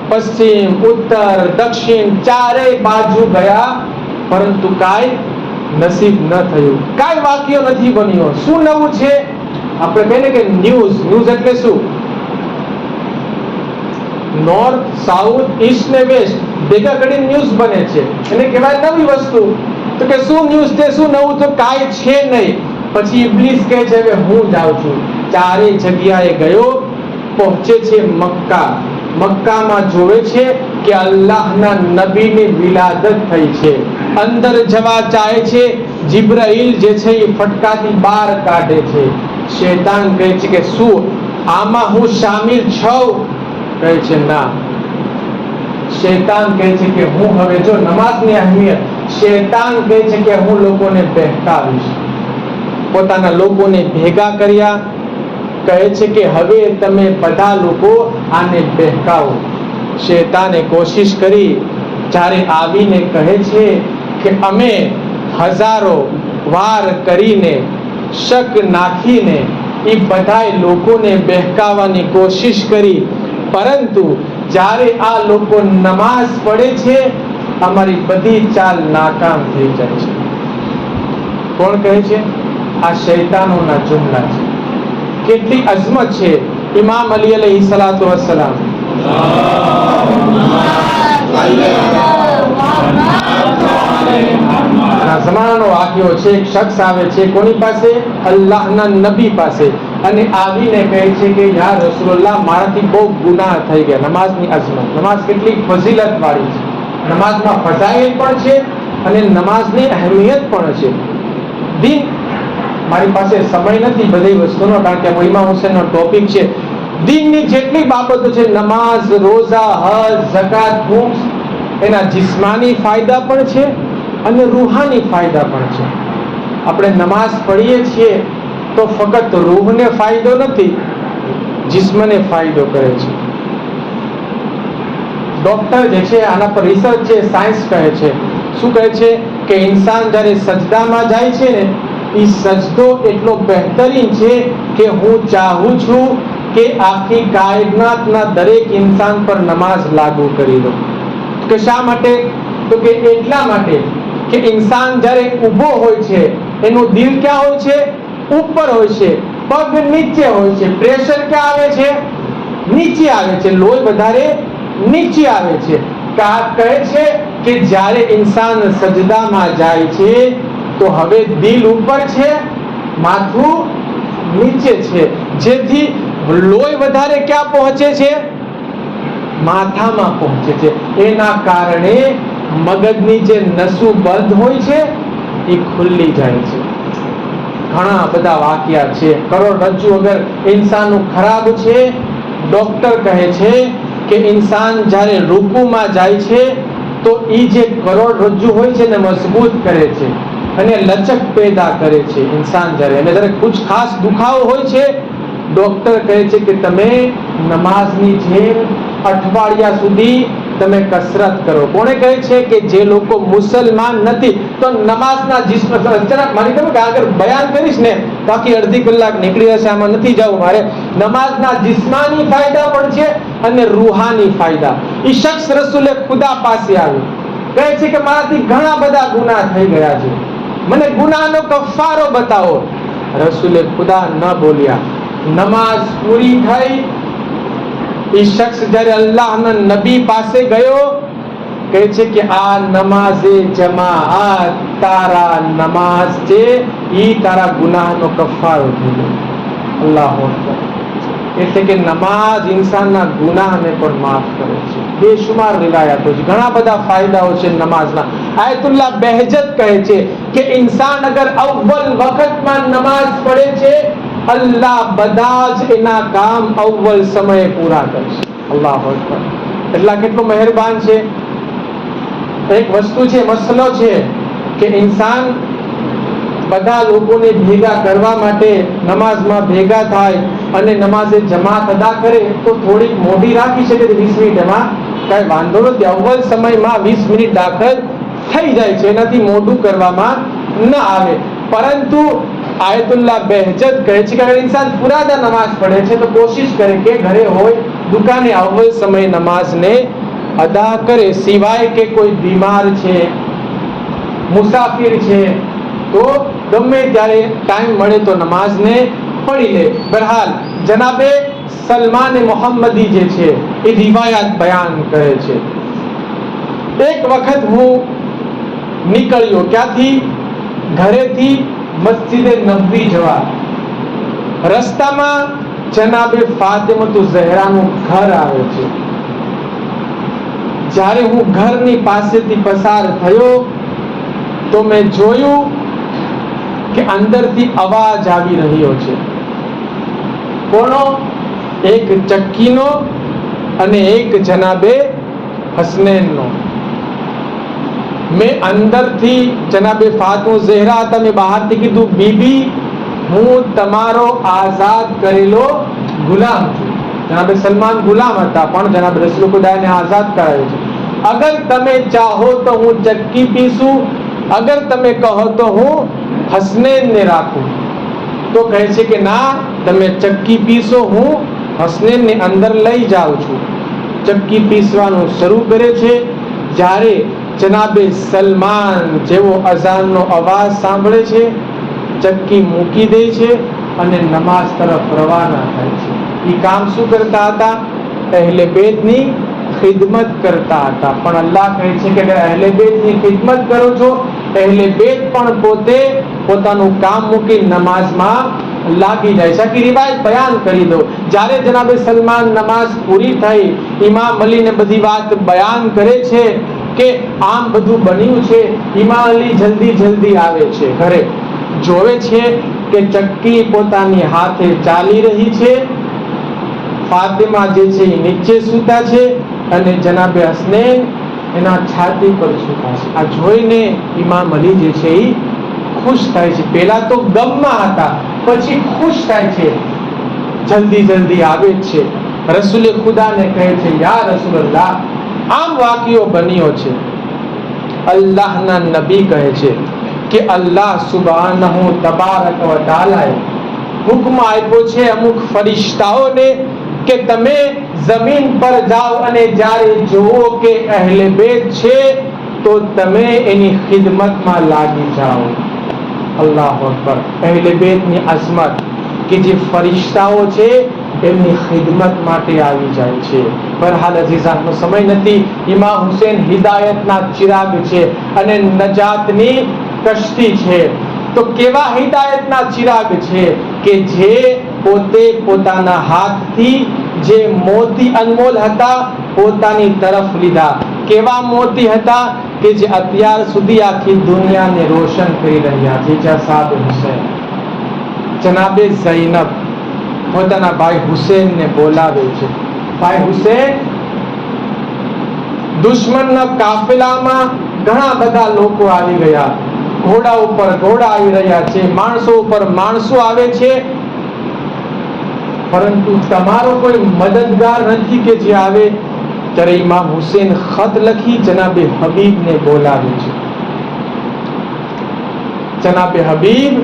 પશ્ચિમ, ઉત્તર, દક્ષિણ ચારેય બાજુ ગયા, પરંતુ કાંઈ નસીબ ન થયું, કાંઈ વાકયો નથી બન્યો. શું નવું છે? આપણે કહીએ કે ન્યૂઝ એટલે શું? નોર્થ, સાઉથ, ઈસ્ટ ને વેસ્ટ ભેગા કરીને ન્યૂઝ બને છે, એને કહેવાય નવી વસ્તુ. તો કે શું ન્યૂઝ છે, શું નવું? તો કાંઈ છે નહીં. પછી ઇબ્લીસ કહે છે હવે હું જાઉં છું. ચારે જગ્યાએ ગયો, પહોંચે છે મક્કા. મક્કામાં જોવે છે કે અલ્લાહના નબીની વિલાદત થઈ છે. અંદર જવા ચાહે છે, જિબ્રાઈલ જે છે એ ફટકાથી બહાર કાઢે છે. શૈતાન કહે છે કે શું આમાં હું શામિલ છું? કહે છે ના. શૈતાન કહે છે કે હું હવે જો નમાઝની અહેમિયત, શૈતાન કહે છે કે હું લોકોને બહેકાવીશ. પોતાના લોકોને ભેગા કર્યા, કહે છે કે હવે તમે બધા લોકો આને બહેકાવો. શૈતાને કોશિશ કરી, જ્યારે આવીને કહે છે કે અમે હજારો વાર કરીને, શક નાખીને એ બધાય લોકોને બહેકાવવાની કોશિશ કરી, પરંતુ જ્યારે આ લોકો નમાઝ પડે છે અમારી બધી ચાલ નાકામ થઈ જાય છે. કોણ કહે છે? આ શૈતાનોના જુમલા છે. કેટલી અઝમત છે ઇમામ અલી અલૈહિ સલાતુ વસ્સલામ. જમાનાનો વાક્યો છે. એક શખ્સ આવે છે કોની પાસે? અલ્લાહના નબી પાસે, અને આવીને કહે છે કે યા રસૂલુલ્લાહ, મારાથી બહુ ગુનાહ થઈ ગયા. નમાઝની અઝમત, નમાઝ કેટલી ફઝીલત વાળી છે, નમાઝમાં ફઝાઇલ પણ છે અને નમાઝની અહેમિયત પણ છે. દિન મારી પાસે સમય નથી બધી વસ્તુનો, કારણ કે ઇમામ હુસૈનનો ટોપિક છે. દીનની જેટલી બાબતો છે, નમાઝ, રોઝા, હજ, ઝકાત, ખુમ્સ, એના જિસ્માની ફાયદા પણ છે અને રૂહાની ફાયદા પણ છે. આપણે નમાઝ પઢીએ છીએ તો ફક્ત રૂહને ફાયદો નથી, જિસ્મને ફાયદો કરે છે. ડોક્ટર જે છે આના પર રિસર્ચ છે, સાયન્સ કહે છે. શું કહે છે? કે ઇન્સાન જ્યારે સજદામાં જાય છે ને, એ સજદો એટલો બહેતરીન છે કે હું ચાહું છું કે આખી કાયનાતના દરેક ઇન્સાન પર નમાઝ લાગુ કરી દો. કે શા માટે? તો કે એટલા માટે કે ઇન્સાન જ્યારે ઊભો હોય છે એનું દિલ ક્યાં હોય છે? ઉપર હોય છે, પગ નીચે હોય છે. પ્રેશર ક્યાં આવે છે? નીચે આવે છે. લોહી વધારે નીચે આવે છે. કહે છે કે જ્યારે ઇન્સાન સજદામાં જાય છે તો હવે દિલ ઉપર છે, માથું નીચે છે, જેથી લોહી વધારે ક્યાં પહોંચે છે? માથામાં પહોંચે છે. એના કારણે મગજની જે નસો બંધ હોય છે એ ખુલ્લી જાય છે. ઘણા બધા વાક્યા છે. કરોડરજ્જુ અગર ઇન્સાનનું ખરાબ છે, ડોક્ટર કહે છે કે ઇન્સાન જ્યારે રૂકુમાં જાય છે તો એ જે કરોડરજ્જુ હોય છે ને મજબૂત કરે છે અને લચક પેદા કરે છે. ઇન્સાન જ્યારે અને જ્યારે કુછ ખાસ દુખાવો હોય છે, ડોક્ટર કહે છે કે તમે નમાઝની જેમ અઠવાડિયા સુધી તમે કસરત કરો. કોણે કહે છે? કે જે લોકો મુસલમાન નથી તો નમાઝના જિસ્મ, મારી કહું કે આગળ બયાન કરીશ ને તો આખી અડધી કલાક નીકળી જશે, આમાં નથી જવું મારે. નમાઝના જિસ્માની ફાયદા પણ છે અને રૂહાની ફાયદા. એ શખ્સ રસૂલે ખુદા પાસે આવ્યો, કહે છે કે મારાથી ઘણા બધા ગુનાહ થઈ ગયા છે, મને ગુનાહનો કફારો બતાવો. રસૂલે ખુદા ન બોલ્યા. નમાઝ પૂરી થઈ. એ શખ્સ જ્યારે અલ્લાહના નબી પાસે ગયો, કહે છે કે આ નમાઝે જમાઆત, તારા નમાઝ છે ઈ તારા ગુનાહનો કફારો થઈ ગયો. અલ્લાહુ અકબર. એટલે કે નમાઝ ઇન્સાનના ગુનાહને પણ માફ કરે છે. બેશુમાર રિવાયતો છે, ઘણા બધા ફાયદાઓ છે નમાઝના. આયતુલ્લાહ બહેજત કહે છે કે ઇન્સાન અગર અવ્વલ વખતમાં નમાઝ પડે છે, અલ્લાહ બધા જ એના કામ અવ્વલ સમયે પૂરા કરશે. અલ્લાહુ અકબર. એટલા કેટલું મહેરબાન છે. એક વસ્તુ છે, મસલો છે કે ઇન્સાન બધા લોકોને ભેગા કરવા માટે નમાઝમાં ભેગા થાય અને નમાઝે જમાત અદા કરે તો થોડીક મોડી રાખી શકે 20 મિનિટ, એમાં કઈ વાંધો નથી. અવ્વલ સમયમાં 20 મિનિટ દાખલ થઈ જાય છે, એનાથી મોડું કરવામાં ન આવે. પરંતુ આયતુલ્લાહ બહેજત કહે છે કે અગર ઇન્સાન પુરાદા નમાઝ પડે છે તો કોશિશ કરે કે ઘરે હોય, દુકાને અવ્વલ સમય નમાઝને અદા કરે. સિવાય કે કોઈ બીમાર છે, મુસાફિર છે, તો ગમે ત્યારે ટાઈમ મળે તો નમાઝને પઢી લે. બહરહાલ જનાબે સલમાન મોહમ્મદી જે છે એ રિવાયત બયાન કરે છે. એક વખત હું નીકળ્યો, ક્યાંથી? ઘરેથી મસ્જિદે નબવી જવા. રસ્તામાં જનાબે ફાતિમતુ ઝહરાનું ઘર આવે છે. જ્યારે હું ઘરની પાસેથી પસાર થયો તો મેં જોયું કે અંદરથી અવાજ આવી રહ્યો છે. કોનો? એક ચક્કીનો અને એક જનાબે હસનૈનનો. મેં અંદરથી જનાબે ફાતિમા ઝહરા હતા, મેં બહારથી કીધું, બીબી હું તમારો આઝાદ કરેલો ગુલામ છું. જનાબે સલમાન ગુલામ હતા, પણ જનાબ રસૂલ ખુદાને આઝાદ કરાવ્યો છે. અગર તમે ચાહો તો હું ચક્કી પીસું, અગર તમે કહો તો હું હસનૈનને રાખું. તો કહે છે કે ના, તમે ચક્કી પીસો, હું હસનૈનને અંદર લઈ જાઉં છું. ચક્કી પીસવાનું શરૂ કરે છે. જ્યારે જનાબે સલમાન જેવો અઝાનનો અવાજ સાંભળે છે, ચક્કી મૂકી દે છે અને નમાઝ તરફ રવાના થાય છે. એ કામ શું કરતા હતા? અહેલે બેતની ખિદમત કરતા હતા. પણ અલ્લાહ કહે છે કે અગર અહેલે બેતની ખિદમત કરો છો, અહેલે બેત પણ પોતે પોતાનું કામ મૂકી નમાઝમાં લાગી જાય છે. આખી રિવાયત બયાન કરી દો. જ્યારે જનાબે સલમાન નમાઝ પૂરી થઈ, ઇમામ અલીને બધી વાત બયાન કરે છે કે આમ બધું બન્યું છે. ઇમામ અલી જલ્દી જલ્દી આવે છે ઘરે, જોવે છે કે ચક્કી પોતાની હાથે ચાલી રહી છે, ફાતિમા જે છે એ નીચે સૂતા છે અને જનાબે હસનૈન એના છાતી પર સૂતા છે. આ જોઈને ઇમામ અલી જે છે એ ખુશ થાય છે. પહેલા તો ગમમાં હતા, પછી ખુશ થાય છે, જલ્દી જલ્દી આવે છે. રસૂલે ખુદાને કહે છે, યા રસૂલલ્લાહ, આમ વાક્યો બન્યો છે. અલ્લાહના નબી કહે છે કે અલ્લાહ સુબહાનહુ તબારક વ તઆલાએ હુક્મ આપ્યો છે અમુક ફરિશ્તાઓને કે તમે જમીન પર જાઓ અને જ્યારે જોવો કે અહેલે બેત છે તો તમે એની ખિદમતમાં લાગી જાઓ. અલ્લાહુ અકબર. અહેલે બેતની અઝમત કે જે ફરિશ્તાઓ છે એમની ખિદમત માટે આવી જાય છે. બહરહાલ અઝીઝાનો સમય નથી. ઇમામ હુસૈન હિદાયતના ચિરાગ છે અને નજાતની કશ્તી છે. તો કેવા હિદાયતના ચિરાગ છે કે જે પોતે પોતાના હાથથી જે મોતી અનમોલ હતા પોતાની તરફ લીધા. કેવા મોતી હતા કે જે અત્યાર સુધી આખી દુનિયાને રોશન કરી રહ્યા છે. સાહેબ હુસૈન, જનાબે ઝૈનબ પોતાના ભાઈ હુસૈનને બોલાવે છે. ભાઈ હુસૈન, દુશ્મનના કાફિલામાં ઘણા બધા લોકો આવી ગયા, ઘોડા ઉપર ઘોડા આવી રહ્યા છે, માણસો ઉપર માણસો આવે છે, પરંતુ તમારો કોઈ મદદગાર નથી કે જે આવે. ત્યારે ઇમામ હુસૈન ખત લખી જનાબે હબીબને બોલાવે છે. જનાબે હબીબ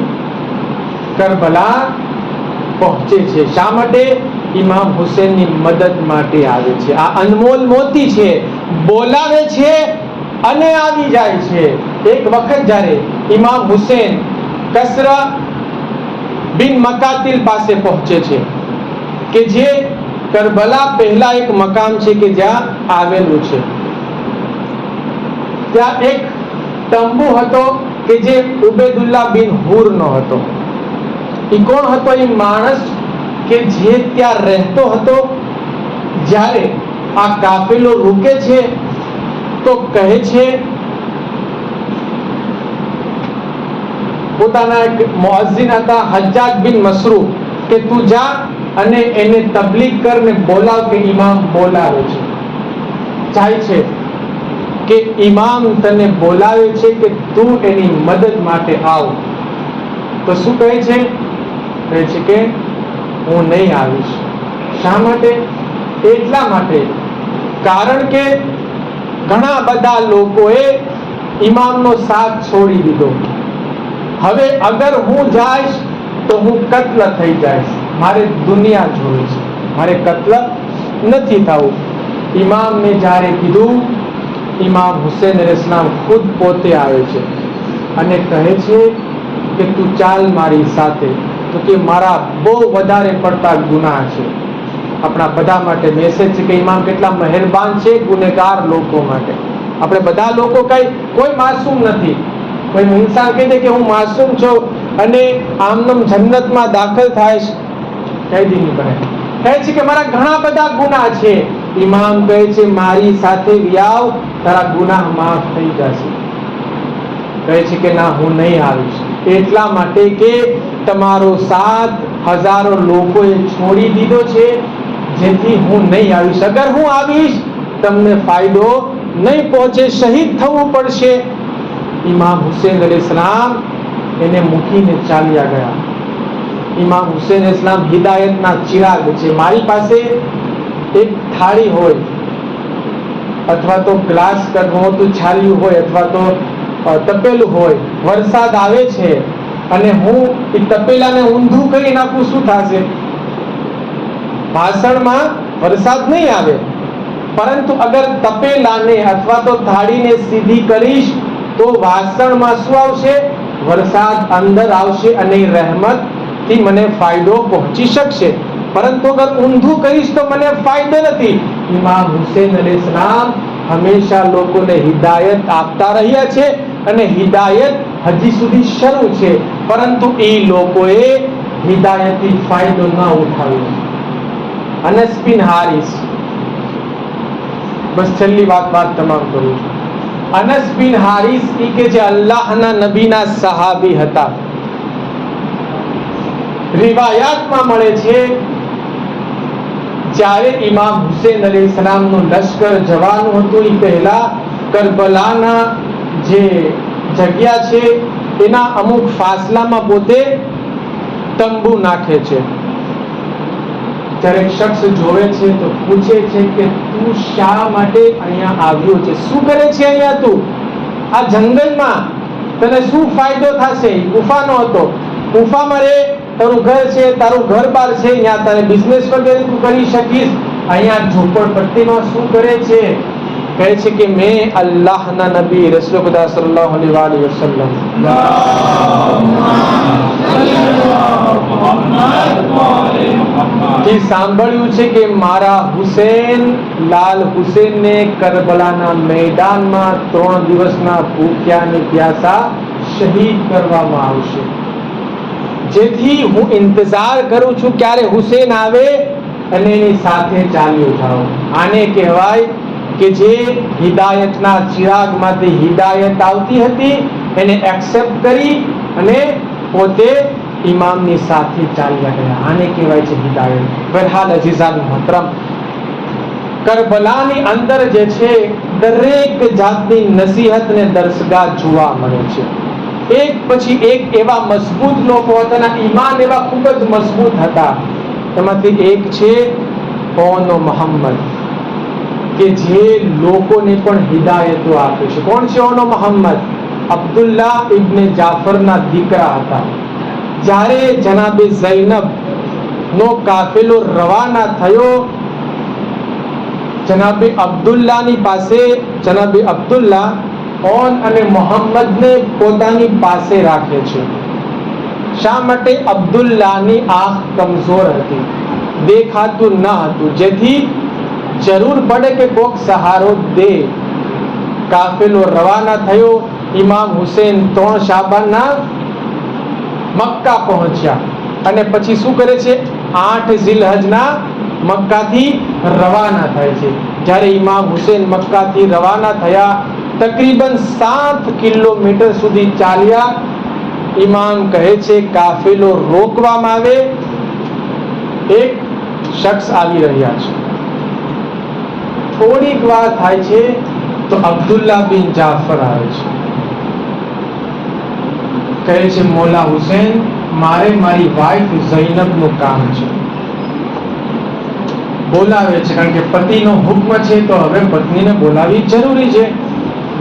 કરબલા પહોંચે છે. શા માટે? ઇમામ હુસૈનની મદદ માટે આવે છે. આ અનમોલ મોતી છે, બોલાવે છે અને આવી જાય છે. એક વખત જ્યારે ઇમામ હુસૈન કસરા બિન મકાતિલ પાસે પહોંચે છે કે જે કરબલા પહેલા એક મકામ છે કે જ્યાં આવેલું છે. ત્યાં એક તંબુ હતો કે જે ઉબૈદુલ્લાહ બિન હુરનો હતો. એ કોણ હતો? એ માણસ કે જે ત્યાં રહેતો હતો. જ્યારે આ કાફિલો રૂકે છે તો કહે છે, પોતાના એક મુઅઝ્ઝિન હતા હજ્જાજ બિન મસરૂફ, કે તું જા અને એને તબલીગ કરને બોલાવ કે ઇમામ બોલાવે છે. જાય છે કે ઇમામ તને બોલાવે છે કે તું એની મદદ માટે આવ. તો શું કહે છે? કહે છે કે હું નહીં આવીશ. શા માટે? એટલા માટે કારણ કે ઘણા બધા લોકોએ ઇમામનો સાથ છોડી દીધો. હવે અગર હું જઈશ તો હું કત્લ થઈ જઈશ. મારે દુનિયા જોવી છે, મારે કત્લ નથી થવું. ઇમામને જ્યારે કીધું, ઇમામ હુસૈન અલૈહિસ્સલામ ખુદ પોતે આવે છે અને કહે છે કે તું ચાલ મારી સાથે. તો કે મારા બહુ વધારે પડતા ગુનાહ છે, આપણા બધા માટે મેસેજ છે કે ઇમામ કેટલા મહેરબાન છે ગુનેગાર લોકો માટે. આપણે બધા લોકો કોઈ માસૂમ નથી. કોઈ ઇન્સાન કહી દે કે હું માસૂમ છું અને આમનામ જન્નતમાં દાખલ થાય છે, કહી દી નહીં પડે. કહે છે કે મારા ઘણા બધા ગુનાહ છે. ઇમામ કહે છે મારી સાથે વ્યાવ, તારા ગુનાહ માફ થઈ જશે. કહે છે કે ના, હું નહીં આવીશ. એટલા માટે કે તમારો સાથ હજારો લોકોએ છોડી દીધો છે, જેથી હું નહીં આવીશ. અગર હું આવીશ તમને ફાયદો નહીં પહોંચે, શહીદ થવું પડશે. ઇમામ હુસેન અલૈહિસ્સલામ એને મૂકીને ચાલ્યા ગયા. ઇમામ હુસેન અલૈહિસ્સલામ હિદાયતના ચિરાગ છે. મારી પાસે એક થાળી હોય અથવા તો ગ્લાસ મોટું છાલ્યું હોય અથવા તો તપેલું હોય, વરસાદ આવે છે અને હું એ તપેલાને ઊંધું કરી નાખું, શું થશે? વાસણમાં વરસાદ નહીં આવે. પરંતુ અગર તપેલાને અથવા તો થાળીને સીધી કરીશ તો વાસણમાં શું આવશે? વરસાદ અંદર આવશે અને રહેમતથી મને ફાયદો પહોંચી શકશે. પરંતુ અગર ઊંધું કરીશ તો મને ફાયદો નથી. ઇમામ હુસેન અલૈહિસ્સલામ હંમેશા લોકોને હિદાયત આપતા રહ્યા છે અને હિદાયત હજી સુધી શરૂ છે, પરંતુ એ લોકોએ હિદાયતથી ફાયદો ન ઉઠાવ્યો. અનસ બિન હારિસ, બસ છેલ્લી વાત તમામ કરું છું. અનસ બિન હારિસ ઈ કે જે અલ્લાહના નબીના સહાબી હતા. રિવાયાતમાં મળે છે જ્યારે ઇમામ હુસેન અલૈહિસ્સલામનું લશ્કર જવાનું હતું, એ પહેલા કરબલાના જે જગ્યા છે એના અમુક ફાસલામાં પોતે તંબુ નાખે છે. જ્યારે એક શખ્સ જોવે છે તો પૂછે છે કે તું શા માટે અહીંયા આવ્યો છે? શું કરે છે અહીંયા તું? આ જંગલમાં તને શું ફાયદો થશે? ગુફાનો હતો, ગુફામાં રે, તારું ઘર છે, તારું ઘર બાર છે, અહીંયા તારે બિઝનેસ વગેરે તું કરી શકીશ. અહીંયા ઝૂંપડપટ્ટીમાં શું કરે છે? કહે છે કે મેં અલ્લાહના નબી રસૂલ ખુદા સલ્લલ્લાહુ અલૈહિ વસલ્લમ થી સાંભળ્યું છે કે મારા હુસેન, લાલ હુસેનને કરબલાના મેદાનમાં 3 દિવસના ભૂખ્યા અને પ્યાસા શહીદ કરવામાં આવશે. જેથી હું ઇંતજાર કરું છું ક્યારે હુસેન આવે અને એની સાથે ચાલ્યો જાઉં. આને કહેવાય કે જે હિદાયતના ચિરાગમાંથી હિદાયત આવતી હતી એને એક્સેપ્ટ કરી અને પોતે ઇમામની સાથે ચાલ્યા ગયા. આને કહેવાય છે હિદાયત. બહરહાલ અઝીઝાન મુહતરમ, કરબલાની અંદર જે છે દરેક જાતની નસીહત અને દર્શગાહ જોવા મળે છે. એક પછી એક એવા મજબૂત લોકો હતા, ઈમાન એવા ખૂબ જ મજબૂત હતા. એમાંથી એક છે ઓનો મોહમ્મદ, કે જે લોકોને પણ હિદાયતો આપે છે. કોણ છે ઓનો મોહમ્મદ? અબ્દુલ્લાહ ઇબ્ન જાફરના દીકરા હતા. જ્યારે જનાબે ઝૈનબ નો કાફિલો રવાના થયો, જનાબે અબ્દુલ્લાહની પાસે જનાબે અબ્દુલ્લાહ ઓન અને મોહમ્મદને પોતાની પાસે રાખે છે. શા માટે? અબ્દુલ્લાહની આંખ કમજોર હતી, દેખાતું ન હતું, જેથી જરૂર પડે કે કોક સહારો દે. કાફિલો રવાના થયો. ઇમામ હુસેન 3 શાબાનના મક્કા પહોંચ્યા અને પછી શું કરે છે? 8 ઝિલહજના મક્કાથી રવાના થાય છે. જ્યારે ઇમામ હુસેન મક્કાથી રવાના થયા, તકરીબન 7 કિલોમીટર સુધી ચાલ્યા. ઇમામ કહે છે કાફિલો રોકવામાં આવે, એક શખ્સ આવી રહ્યા છે. થોડીક વાર થાય છે તો અબ્દુલ્લાહ બિન જાફર આવે છે. કહે છે મોલા હુસેન, મારે મારી વાઇફ ઝૈનબનું કામ છે. બોલાવે છે, કારણ કે પતિનો હુક્મ છે તો હવે પત્નીને બોલાવી જરૂરી છે.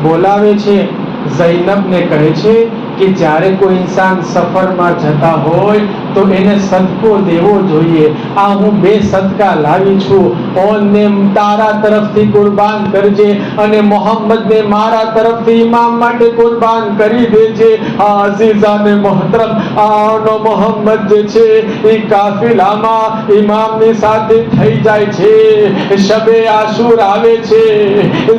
બોલાવે છે. ઝૈનબને કહે છે કે જ્યારે કોઈ ઇન્સાન સફરમાં જતા હોય તો એને સદકો દેવો જોઈએ. આ હું 2 સદકા લાવી છું, ઓને તારા તરફથી કુરબાન કરજે અને મોહમ્મદને મારા તરફથી ઇમામ માટે કુરબાન કરી દેજે. અઝીઝાને મોહતરમ, આનો મોહમ્મદ જે છે એ કાફિલામાં ઇમામની સાથે થઈ જાય છે. શબે આશુર આવે છે.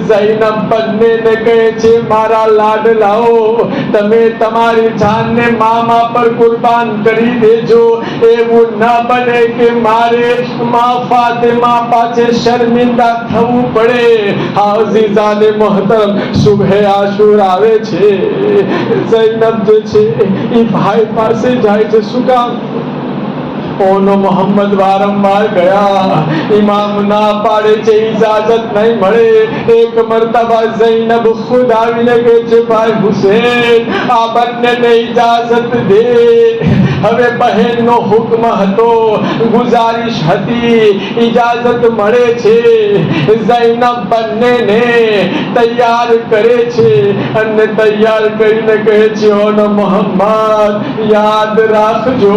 ઝૈનબ બંનેને કહે છે, મારા લાડલાઓ, તમે તમારી જાનને મામા પર કુરબાન કરી દેજો. એવું ન બને કે મારે મા ફાતિમા પાસે શર્મિંદા થવું પડે. અઝીઝાને મોહતરમ, શુભે આશુર આવે છે. ઝૈનબ જે છે એ ભાઈ પાસે જાય છે. શું કામ? ઓનો મોહમ્મદ વારંવાર ગયા, ઇમામ ના પાડે છે, ઇજાજત નહીં મળે. એક મરતબા ઝૈનબ ખુદ આવીને કહે છે, ભાઈ હુસેન, આ બંનેને ઇજાજત દે. હવે બહેનનો હુકમ હતો, ગુજારિશ હતી, ઇજાજત મળે છે. ઝૈનબ બંનેને તૈયાર કરે છે અને તૈયાર કરીને કહે છે, ઓનો મોહમ્મદ, યાદ રાખજો,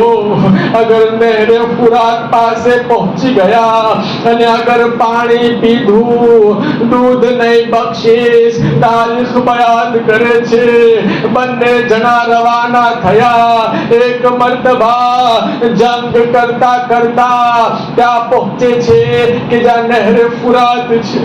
અગર નહેરે ફુરાત પાસે પહોંચી ગયા અને અગર પાણી પીધું, દૂધ નહીં બક્ષીશ. તારીખ બયાન કરે છે, બંને જણા રવાના થયા. એક મરતબા જંગ કરતા કરતા ત્યાં પહોંચે છે કે જ્યાં નહેરે ફુરાત છે.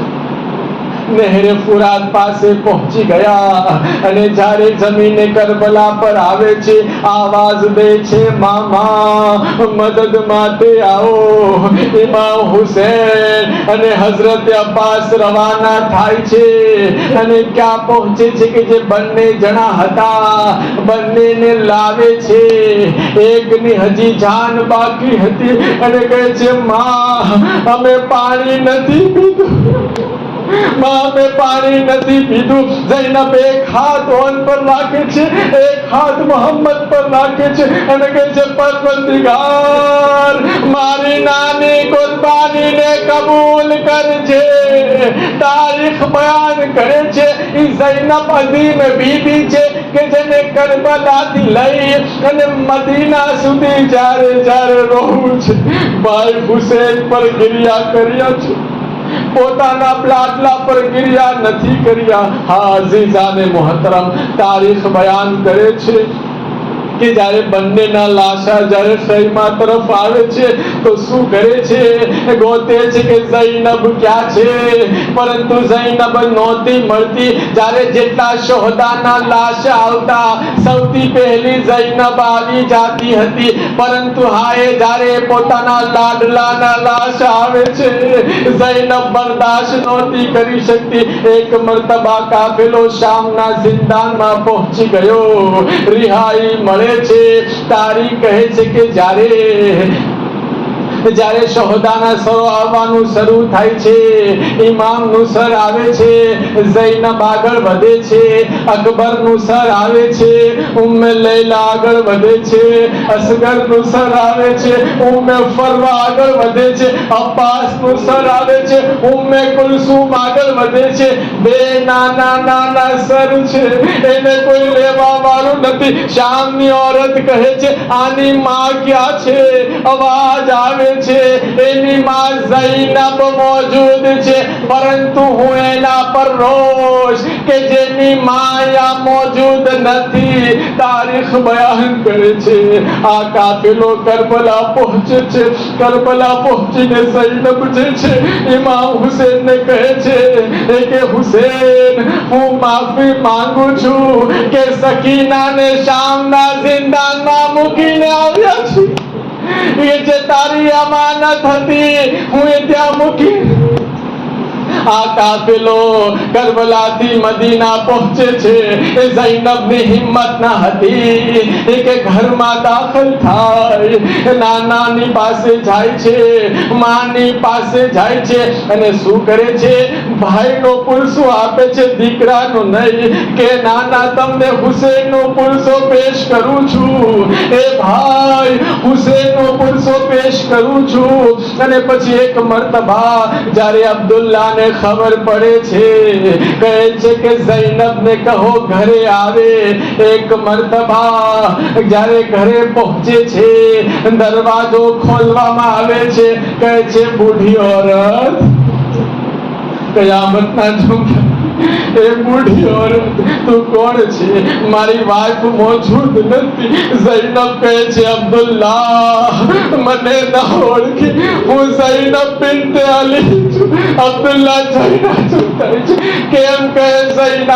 નહેરે ફુરાત પાસે પહોંચી ગયા અને જ્યારે જમીને કરબલા પર આવે છે, આવાજ દે છે, મામા મદદ માટે આવો. ઇમામ હુસેન અને હઝરત અબ્બાસ રવાના થાય છે અને ક્યાં પહોંચે છે કે જે બંને જણા હતા, બંનેને લાવે છે. એકની હજી જાન બાકી હતી અને કહે છે, માં, અમે પાણી નથી પીધું, અમે પાણી નથી પીધું. ઝૈનબ એક હાથ ઓન પર રાખે છે, એક હાથ મોહમ્મદ પર રાખે છે અને કહે છે, પરવરદિગાર, મારી નાની કુરબાનીને કબૂલ કરજે. તારીખ બયાન કરે છે, એ ઝૈનબ અઝીમ બીબી છે કે જેને કરબલાથી લઈ અને મદીના સુધી જ્યારે જ્યારે રહું છે, ભાઈ હુસેન પર ગિરિયા કર્યા છે, પોતાના લાડલા પર ગિરિયા નથી કર્યા. હા અઝીઝાને મોહતરમ, તારીખ બયાન કરે છે કે જ્યારે બંનેના લાશા જ્યારે શૈમા તરફ આવે છે તો શું કરે છે? ગોતે છે કે ઝૈનબ ક્યાં છે, પરંતુ ઝૈનબ નહોતી મળતી. જ્યારે જેટલા શોહદાના લાશા આવતા, સૌથી પહેલી ઝૈનબ આવી જાતી હતી, પરંતુ હાએ જ્યારે પોતાના લાડલાના લાશા આવે છે, ઝૈનબ બરદાશ્ત નહોતી કરી શકતી. એક મરતબા કાફેલો શામના જિંદાનમાં પહોંચી ગયો, રિહાઈ મળે છે. તારીખ કહે છે કે જ્યારે શહોદાના સરો આવવાનું શરૂ થાય છે, ઇમામનું સર આવે છે, ઝૈનબ આગળ વધે છે, અકબરનું સર આવે છે, ઉમ્મે લૈલા આગળ વધે છે, અસગરનું સર આવે છે, ઉમ્મે ફરવા આગળ વધે છે, અબ્બાસનું સર આવે છે, ઉમ્મે કુલસુમ આગળ વધે છે. બે નાના નાના સર છે, એને કોઈ લેવા વાળું નથી. શામની औरत કહે છે, આની માં ક્યાં છે? અવાજ આવે છે, એની માં ઝૈનબ મોજૂદ છે, પરંતુ હું એના પર રોષ કે જેની માં અહીંયા મોજૂદ નથી. તારીખ બયાન કરે છે, આ કાફિલો કરબલા પહોંચે છે. કરબલા પહોંચીને ઝૈનબ જે છે ઇમામ હુસેનને કહે છે કે હુસેન, હું માફી માંગુ છું કે સકીનાને શામના જિંદાનમાં મૂકીને આવ્યા છું. એ જે તારી અમાનત હતી, હું એ ત્યાં મૂકી. આ કાફિલો કરબલાથી મદીના પહોંચે છે. એ ઝૈનબની હિંમત ન હતી કે ઘરમાં દાખલ થાય. નાનાની પાસે જાય છે, માની પાસે જાય છે અને શું કરે છે? ભાઈનો પુરસો આપે છે, દીકરાનો નહીં. કે નાના, તમને હુસેનનો પુરસો પેશ કરું છું. એ ભાઈ, હુસેનનો પુરસો પેશ કરું છું. અને પછી એક મરતબા જ્યારે અબ્દુલ્લાને ખબર પડે છે, કહે છે કે ઝૈનબ ને કહો ઘરે આવે. એક મર્તબા જ્યારે ઘરે પહોંચે છે, દરવાજો ખોલવામાં આવે છે, કહે છે બુઢી औरत, કયામતના ઝુમરા, એ બુઢી औरत તું કોણ છે? મારી વાઈફ મોજૂદ નથી. ઝૈનબ કહે છે અબ્દુલ્લાહ મને ના ઓળખી, હું ઝૈનબ બિન્તે અલી છું. અબ્દુલ્લાહ જઈને ચૂંટાય છે. કેમ કહે ઝૈનબ?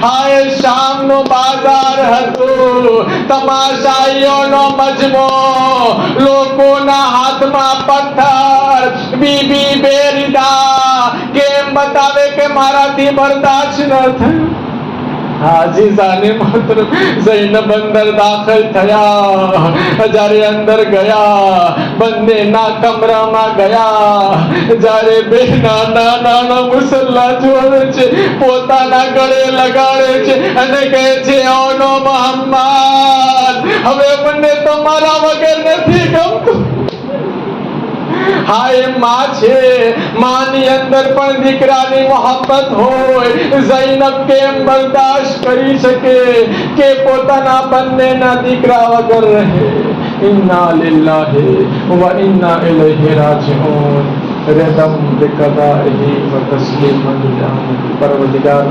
હા એ શામનો બાજાર હતો, તમાશાઈઓનો મજમો, લોકોના હાથમાં પથ્થર, બીબી બેરિદા કેમ બતાવે કે મારાથી બરદાશ્ત ન થયું. હાજીઝાને માત્ર ઝૈનબ અંદર દાખલ થયા. જ્યારે અંદર ગયા, બંનેના કમરામાં ગયા, જ્યારે બે નાના મુસલ્લા જોડે છે, પોતાના ગળે લગાડે છે અને કહે છે ઓનો મોહમ્મદ, હવે મને તમારા વગર નથી ગમતું. હા એ માં છે, માની અંદર પણ દીકરાની મોહબ્બત હોય. ઝૈનબ કેમ બરદાશ્ત કરી શકે કે પોતાના બંનેના દીકરા વગર રહે. ઇન્ના લિલ્લાહી વ ઇન્ના ઇલૈહિ રાજીઉન. રદમ બિકદાઇહી વ તસ્લીમન લિઅમરિ. પરવરદિગાર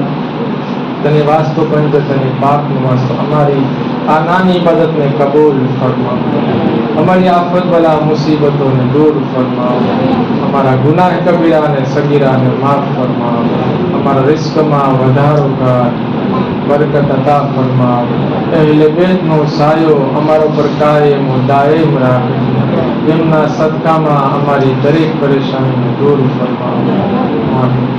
તને વાસ્તુ પંચ, તને પાકનું વાસ્તુ અમારી આ નાની ઇબાદતને કબૂલ ફરમાવો. અમારી આફત બલા મુસીબતોને દૂર ફરમાવો. અમારા ગુનાહ કબીરા અને સગીરાને માફ ફરમાવો. અમારા રિસ્કમાં વધારો કર, બરકત અતા ફરમાવો. અહેલે બેતનો સાયો અમારા પર કાયમ દાયમ રાખે. એમના સદકામાં અમારી દરેક પરેશાનીને દૂર ફરમાવો. આમીન.